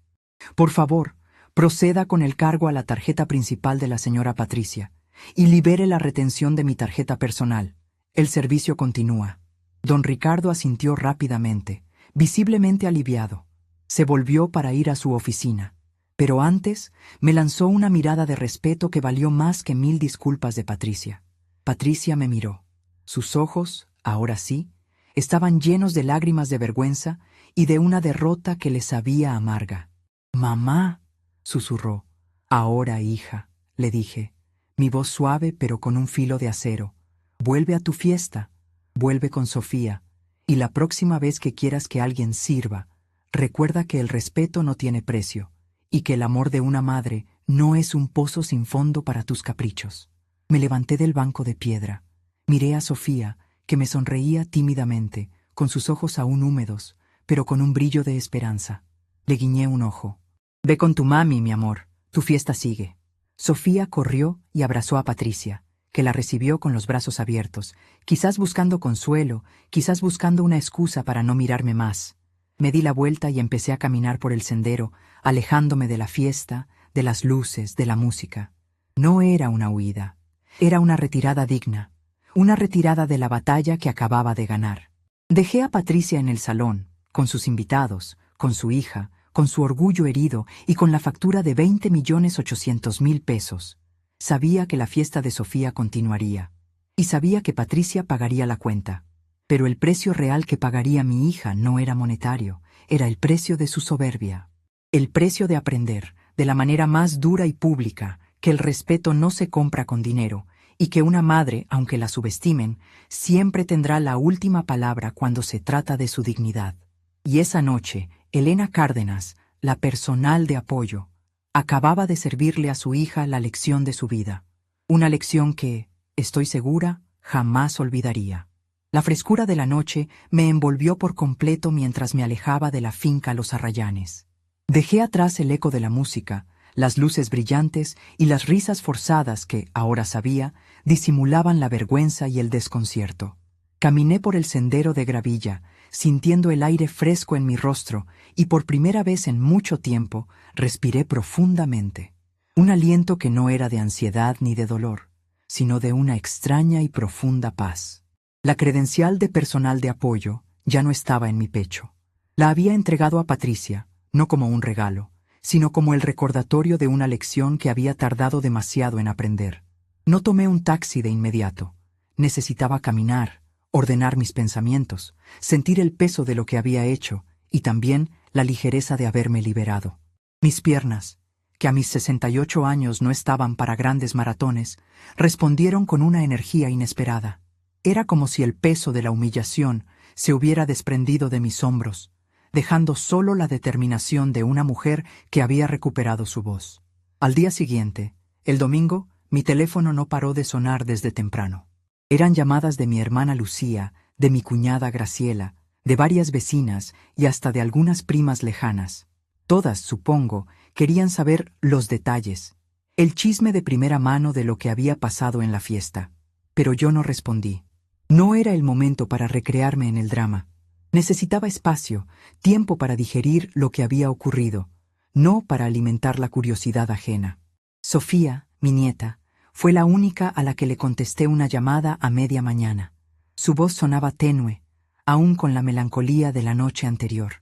Por favor, proceda con el cargo a la tarjeta principal de la señora Patricia y libere la retención de mi tarjeta personal. El servicio continúa. Don Ricardo asintió rápidamente, visiblemente aliviado. Se volvió para ir a su oficina, pero antes me lanzó una mirada de respeto que valió más que 1000 disculpas de Patricia. Patricia me miró. Sus ojos, ahora sí, estaban llenos de lágrimas de vergüenza y de una derrota que le sabía amarga. «Mamá», susurró. «Ahora, hija», le dije, mi voz suave pero con un filo de acero. «Vuelve a tu fiesta, vuelve con Sofía, y la próxima vez que quieras que alguien sirva, recuerda que el respeto no tiene precio, y que el amor de una madre no es un pozo sin fondo para tus caprichos». Me levanté del banco de piedra. Miré a Sofía, que me sonreía tímidamente, con sus ojos aún húmedos, pero con un brillo de esperanza. Le guiñé un ojo. «Ve con tu mami, mi amor, tu fiesta sigue». Sofía corrió y abrazó a Patricia, que la recibió con los brazos abiertos, quizás buscando consuelo, quizás buscando una excusa para no mirarme más. Me di la vuelta y empecé a caminar por el sendero, alejándome de la fiesta, de las luces, de la música. No era una huida, era una retirada digna, una retirada de la batalla que acababa de ganar. Dejé a Patricia en el salón, con sus invitados, con su hija, con su orgullo herido y con la factura de 20.800.000 pesos. Sabía que la fiesta de Sofía continuaría, y sabía que Patricia pagaría la cuenta. Pero el precio real que pagaría mi hija no era monetario, era el precio de su soberbia. El precio de aprender, de la manera más dura y pública, que el respeto no se compra con dinero, y que una madre, aunque la subestimen, siempre tendrá la última palabra cuando se trata de su dignidad. Y esa noche, Elena Cárdenas, la personal de apoyo, acababa de servirle a su hija la lección de su vida. Una lección que, estoy segura, jamás olvidaría. La frescura de la noche me envolvió por completo mientras me alejaba de la finca Los Arrayanes. Dejé atrás el eco de la música, las luces brillantes y las risas forzadas que, ahora sabía, disimulaban la vergüenza y el desconcierto. Caminé por el sendero de gravilla, sintiendo el aire fresco en mi rostro, y por primera vez en mucho tiempo respiré profundamente. Un aliento que no era de ansiedad ni de dolor, sino de una extraña y profunda paz. La credencial de personal de apoyo ya no estaba en mi pecho. La había entregado a Patricia, no como un regalo, sino como el recordatorio de una lección que había tardado demasiado en aprender. No tomé un taxi de inmediato. Necesitaba caminar, ordenar mis pensamientos, sentir el peso de lo que había hecho y también la ligereza de haberme liberado. Mis piernas, que a mis 68 años no estaban para grandes maratones, respondieron con una energía inesperada. Era como si el peso de la humillación se hubiera desprendido de mis hombros, dejando solo la determinación de una mujer que había recuperado su voz. Al día siguiente, el domingo, mi teléfono no paró de sonar desde temprano. Eran llamadas de mi hermana Lucía, de mi cuñada Graciela, de varias vecinas y hasta de algunas primas lejanas. Todas, supongo, querían saber los detalles, el chisme de primera mano de lo que había pasado en la fiesta. Pero yo no respondí. No era el momento para recrearme en el drama. Necesitaba espacio, tiempo para digerir lo que había ocurrido, no para alimentar la curiosidad ajena. Sofía, mi nieta, fue la única a la que le contesté una llamada a media mañana. Su voz sonaba tenue, aún con la melancolía de la noche anterior.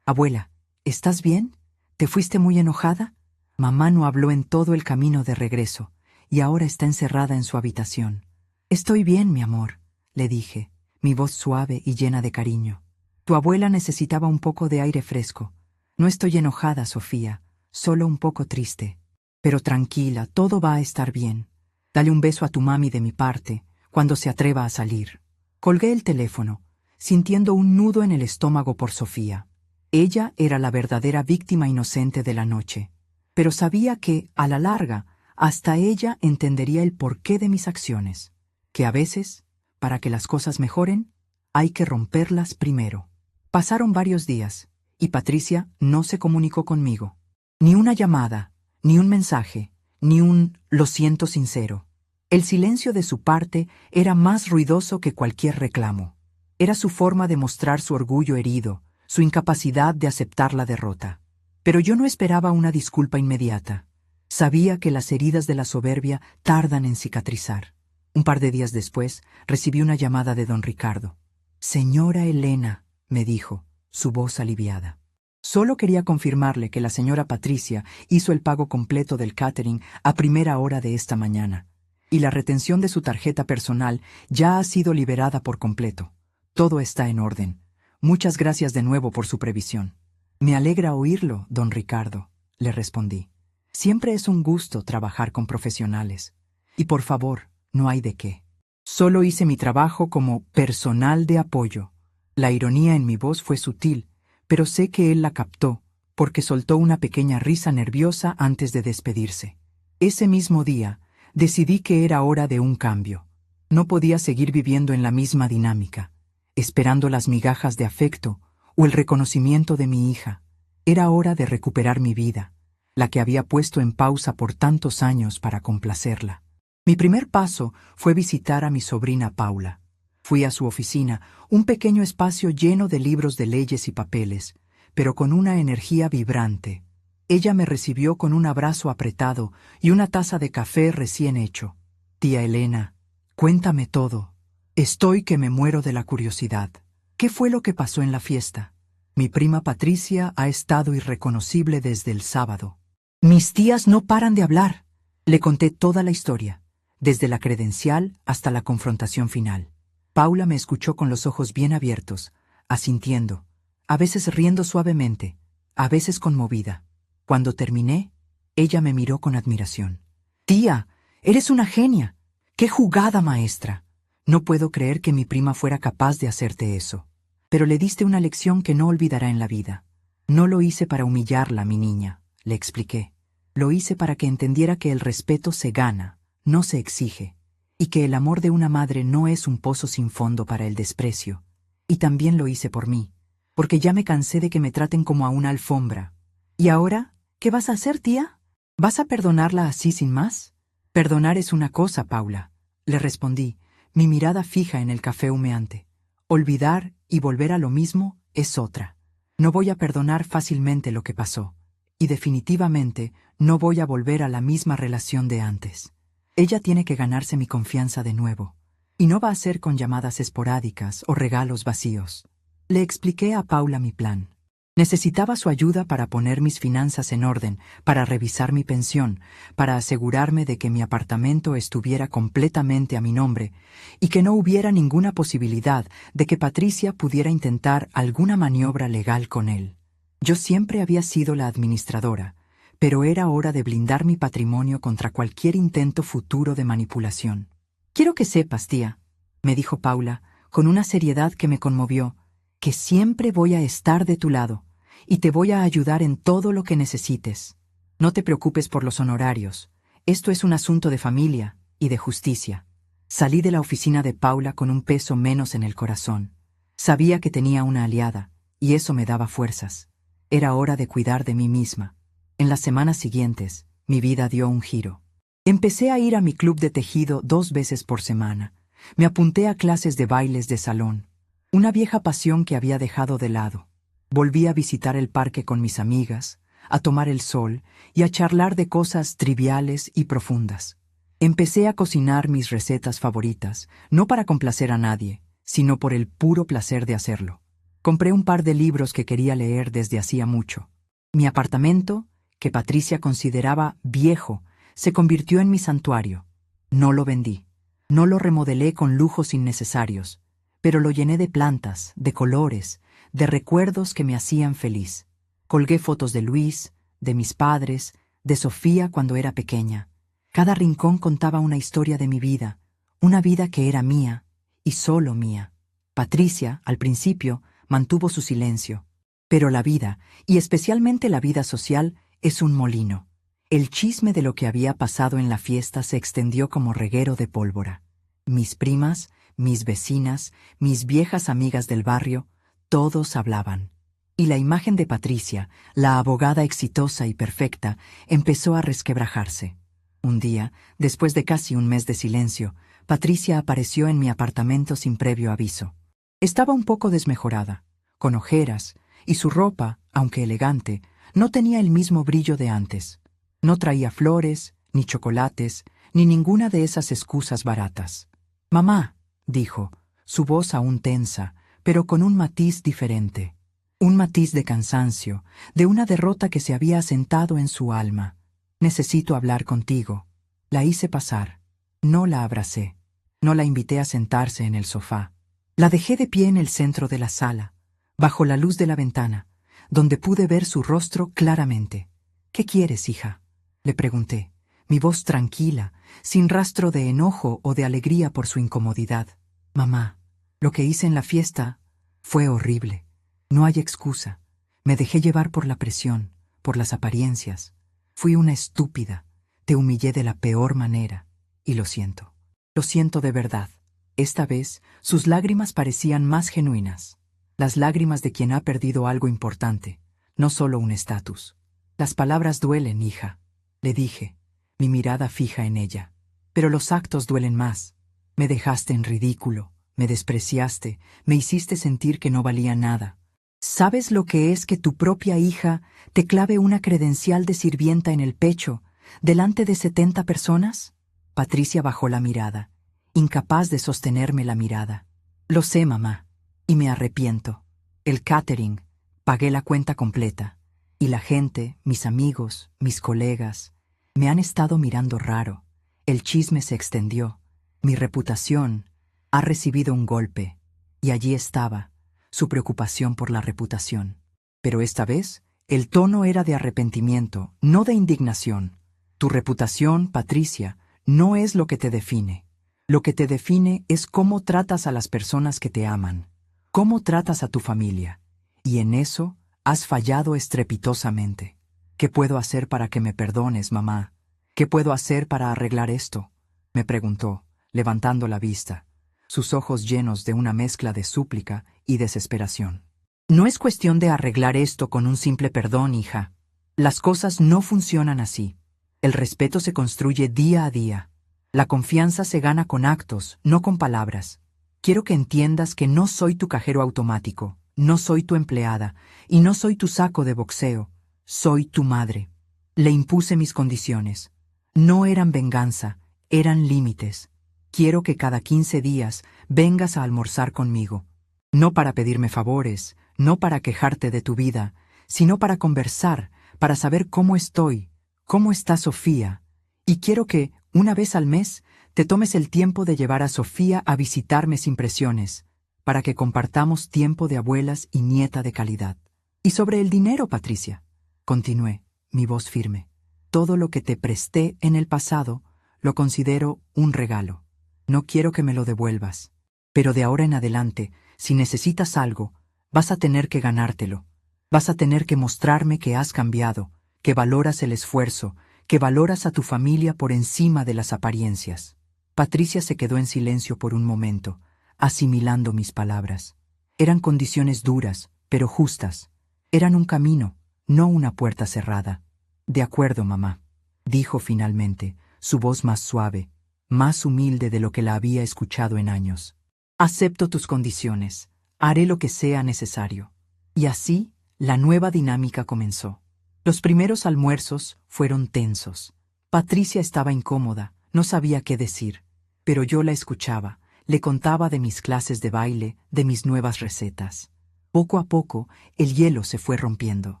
«Abuela, ¿estás bien? ¿Te fuiste muy enojada?» Mamá no habló en todo el camino de regreso, y ahora está encerrada en su habitación. «Estoy bien, mi amor», le dije, mi voz suave y llena de cariño. «Tu abuela necesitaba un poco de aire fresco. No estoy enojada, Sofía, solo un poco triste. Pero tranquila, todo va a estar bien. Dale un beso a tu mami de mi parte, cuando se atreva a salir». Colgué el teléfono, sintiendo un nudo en el estómago por Sofía. Ella era la verdadera víctima inocente de la noche, pero sabía que, a la larga, hasta ella entendería el porqué de mis acciones, que a veces, para que las cosas mejoren, hay que romperlas primero. Pasaron varios días, y Patricia no se comunicó conmigo. Ni una llamada, ni un mensaje, ni un «lo siento» sincero. El silencio de su parte era más ruidoso que cualquier reclamo. Era su forma de mostrar su orgullo herido, su incapacidad de aceptar la derrota. Pero yo no esperaba una disculpa inmediata. Sabía que las heridas de la soberbia tardan en cicatrizar. Un par de días después, recibí una llamada de don Ricardo. «Señora Elena», me dijo, su voz aliviada. Solo quería confirmarle que la señora Patricia hizo el pago completo del catering a primera hora de esta mañana, y la retención de su tarjeta personal ya ha sido liberada por completo. Todo está en orden. Muchas gracias de nuevo por su previsión. Me alegra oírlo, don Ricardo, le respondí. Siempre es un gusto trabajar con profesionales. Y por favor, no hay de qué. Solo hice mi trabajo como personal de apoyo. La ironía en mi voz fue sutil, pero sé que él la captó, porque soltó una pequeña risa nerviosa antes de despedirse. Ese mismo día, decidí que era hora de un cambio. No podía seguir viviendo en la misma dinámica, esperando las migajas de afecto o el reconocimiento de mi hija. Era hora de recuperar mi vida, la que había puesto en pausa por tantos años para complacerla. Mi primer paso fue visitar a mi sobrina Paula. Fui a su oficina, un pequeño espacio lleno de libros de leyes y papeles, pero con una energía vibrante. Ella me recibió con un abrazo apretado y una taza de café recién hecho. «Tía Elena, cuéntame todo. Estoy que me muero de la curiosidad. ¿Qué fue lo que pasó en la fiesta? Mi prima Patricia ha estado irreconocible desde el sábado. Mis tías no paran de hablar». Le conté toda la historia, desde la credencial hasta la confrontación final. Paula me escuchó con los ojos bien abiertos, asintiendo, a veces riendo suavemente, a veces conmovida. Cuando terminé, ella me miró con admiración. «Tía, eres una genia. ¡Qué jugada maestra! No puedo creer que mi prima fuera capaz de hacerte eso. Pero le diste una lección que no olvidará en la vida. No lo hice para humillarla, mi niña», le expliqué. «Lo hice para que entendiera que el respeto se gana, no se exige, y que el amor de una madre no es un pozo sin fondo para el desprecio. Y también lo hice por mí, porque ya me cansé de que me traten como a una alfombra. ¿Y ahora? ¿Qué vas a hacer, tía? ¿Vas a perdonarla así sin más?» «Perdonar es una cosa, Paula», le respondí, mi mirada fija en el café humeante. «Olvidar y volver a lo mismo es otra. No voy a perdonar fácilmente lo que pasó, y definitivamente no voy a volver a la misma relación de antes. Ella tiene que ganarse mi confianza de nuevo, y no va a ser con llamadas esporádicas o regalos vacíos». Le expliqué a Paula mi plan. Necesitaba su ayuda para poner mis finanzas en orden, para revisar mi pensión, para asegurarme de que mi apartamento estuviera completamente a mi nombre y que no hubiera ninguna posibilidad de que Patricia pudiera intentar alguna maniobra legal con él. Yo siempre había sido la administradora, pero era hora de blindar mi patrimonio contra cualquier intento futuro de manipulación. «Quiero que sepas, tía», me dijo Paula, con una seriedad que me conmovió, «que siempre voy a estar de tu lado, y te voy a ayudar en todo lo que necesites. No te preocupes por los honorarios. Esto es un asunto de familia y de justicia». Salí de la oficina de Paula con un peso menos en el corazón. Sabía que tenía una aliada, y eso me daba fuerzas. Era hora de cuidar de mí misma. En las semanas siguientes, mi vida dio un giro. Empecé a ir a mi club de tejido 2 veces por semana. Me apunté a clases de bailes de salón, una vieja pasión que había dejado de lado. Volví a visitar el parque con mis amigas, a tomar el sol y a charlar de cosas triviales y profundas. Empecé a cocinar mis recetas favoritas, no para complacer a nadie, sino por el puro placer de hacerlo. Compré un par de libros que quería leer desde hacía mucho. Mi apartamento, que Patricia consideraba viejo, se convirtió en mi santuario. No lo vendí. No lo remodelé con lujos innecesarios, pero lo llené de plantas, de colores, de recuerdos que me hacían feliz. Colgué fotos de Luis, de mis padres, de Sofía cuando era pequeña. Cada rincón contaba una historia de mi vida, una vida que era mía, y solo mía. Patricia, al principio, mantuvo su silencio, Pero la vida, y especialmente la vida social, es un molino. El chisme de lo que había pasado en la fiesta se extendió como reguero de pólvora. Mis primas, mis vecinas, mis viejas amigas del barrio, todos hablaban. Y la imagen de Patricia, la abogada exitosa y perfecta, empezó a resquebrajarse. Un día, después de casi un mes de silencio, Patricia apareció en mi apartamento sin previo aviso. Estaba un poco desmejorada, con ojeras, y su ropa, aunque elegante, no tenía el mismo brillo de antes. No traía flores, ni chocolates, ni ninguna de esas excusas baratas. «Mamá», dijo, su voz aún tensa, pero con un matiz diferente. Un matiz de cansancio, de una derrota que se había asentado en su alma. «Necesito hablar contigo». La hice pasar. No la abracé. No la invité a sentarse en el sofá. La dejé de pie en el centro de la sala, bajo la luz de la ventana, donde pude ver su rostro claramente. «¿Qué quieres, hija?», le pregunté, mi voz tranquila, sin rastro de enojo o de alegría por su incomodidad. «Mamá, lo que hice en la fiesta fue horrible. No hay excusa. Me dejé llevar por la presión, por las apariencias. Fui una estúpida. Te humillé de la peor manera. Y lo siento. Lo siento de verdad». Esta vez, sus lágrimas parecían más genuinas. Las lágrimas de quien ha perdido algo importante, no solo un estatus. «Las palabras duelen, hija», le dije, mi mirada fija en ella. «Pero los actos duelen más. Me dejaste en ridículo, me despreciaste, me hiciste sentir que no valía nada. ¿Sabes lo que es que tu propia hija te clave una credencial de sirvienta en el pecho, delante de 70 personas?» Patricia bajó la mirada, incapaz de sostenerme la mirada. «Lo sé, mamá, y me arrepiento. El catering, pagué la cuenta completa, y la gente, mis amigos, mis colegas, me han estado mirando raro. El chisme se extendió. Mi reputación ha recibido un golpe, y allí estaba, su preocupación por la reputación. Pero esta vez, el tono era de arrepentimiento, no de indignación. Tu reputación, Patricia, no es lo que te define. Lo que te define es cómo tratas a las personas que te aman, cómo tratas a tu familia, y en eso has fallado estrepitosamente. ¿Qué puedo hacer para que me perdones, mamá? ¿Qué puedo hacer para arreglar esto?», me preguntó, levantando la vista, sus ojos llenos de una mezcla de súplica y desesperación. «No es cuestión de arreglar esto con un simple perdón, hija. Las cosas no funcionan así. El respeto se construye día a día. La confianza se gana con actos, no con palabras. Quiero que entiendas que no soy tu cajero automático, no soy tu empleada, y no soy tu saco de boxeo. Soy tu madre. Le impuse mis condiciones. No eran venganza, eran límites. Quiero que cada 15 días vengas a almorzar conmigo. No para pedirme favores, no para quejarte de tu vida, sino para conversar, para saber cómo estoy, cómo está Sofía. Y quiero que, una vez al mes, te tomes el tiempo de llevar a Sofía a visitarme sin presiones, para que compartamos tiempo de abuelas y nieta de calidad. Y sobre el dinero, Patricia», continué, mi voz firme, «todo lo que te presté en el pasado lo considero un regalo. No quiero que me lo devuelvas. Pero de ahora en adelante, si necesitas algo, vas a tener que ganártelo. Vas a tener que mostrarme que has cambiado, que valoras el esfuerzo, que valoras a tu familia por encima de las apariencias». Patricia se quedó en silencio por un momento, asimilando mis palabras. Eran condiciones duras, pero justas. Eran un camino, no una puerta cerrada. «De acuerdo, mamá», dijo finalmente, su voz más suave, más humilde de lo que la había escuchado en años. «Acepto tus condiciones. Haré lo que sea necesario». Y así, la nueva dinámica comenzó. Los primeros almuerzos fueron tensos. Patricia estaba incómoda, no sabía qué decir, pero yo la escuchaba, le contaba de mis clases de baile, de mis nuevas recetas. Poco a poco, el hielo se fue rompiendo.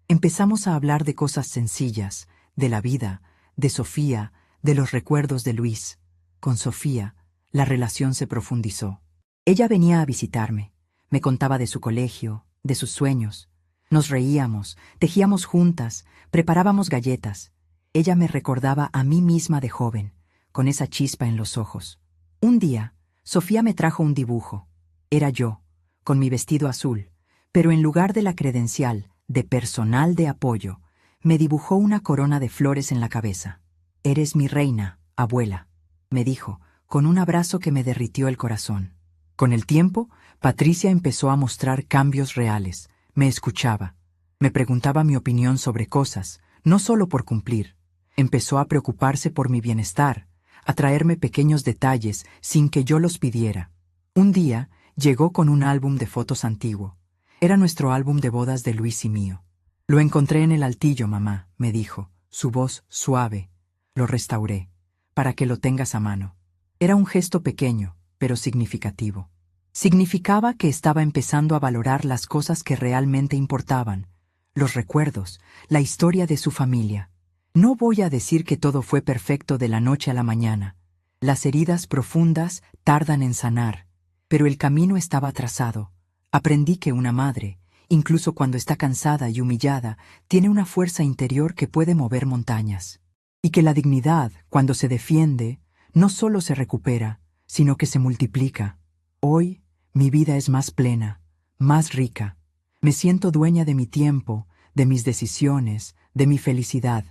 Empezamos a hablar de cosas sencillas, de la vida, de Sofía, de los recuerdos de Luis. Con Sofía, la relación se profundizó. Ella venía a visitarme, me contaba de su colegio, de sus sueños. Nos reíamos, tejíamos juntas, preparábamos galletas. Ella me recordaba a mí misma de joven, con esa chispa en los ojos. Un día, Sofía me trajo un dibujo. Era yo, con mi vestido azul, pero en lugar de la credencial de personal de apoyo, me dibujó una corona de flores en la cabeza. «Eres mi reina, abuela», me dijo, con un abrazo que me derritió el corazón. Con el tiempo, Patricia empezó a mostrar cambios reales. Me escuchaba. Me preguntaba mi opinión sobre cosas, no solo por cumplir. Empezó a preocuparse por mi bienestar, a traerme pequeños detalles sin que yo los pidiera. Un día, llegó con un álbum de fotos antiguo. Era nuestro álbum de bodas de Luis y mío. «Lo encontré en el altillo, mamá», me dijo, su voz suave. «Lo restauré, para que lo tengas a mano». Era un gesto pequeño, pero significativo. Significaba que estaba empezando a valorar las cosas que realmente importaban, los recuerdos, la historia de su familia. No voy a decir que todo fue perfecto de la noche a la mañana. Las heridas profundas tardan en sanar, pero el camino estaba trazado. Aprendí que una madre, incluso cuando está cansada y humillada, tiene una fuerza interior que puede mover montañas. Y que la dignidad, cuando se defiende, no solo se recupera, sino que se multiplica. Hoy, mi vida es más plena, más rica. Me siento dueña de mi tiempo, de mis decisiones, de mi felicidad.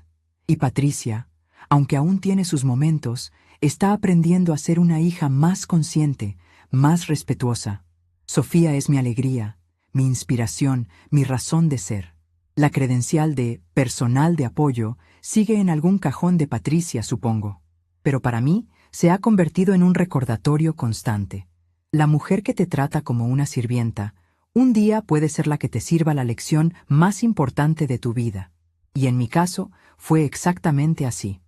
Y Patricia, aunque aún tiene sus momentos, está aprendiendo a ser una hija más consciente, más respetuosa. Sofía es mi alegría, mi inspiración, mi razón de ser. La credencial de personal de apoyo sigue en algún cajón de Patricia, supongo. Pero para mí se ha convertido en un recordatorio constante. La mujer que te trata como una sirvienta, un día puede ser la que te sirva la lección más importante de tu vida. Y en mi caso, fue exactamente así.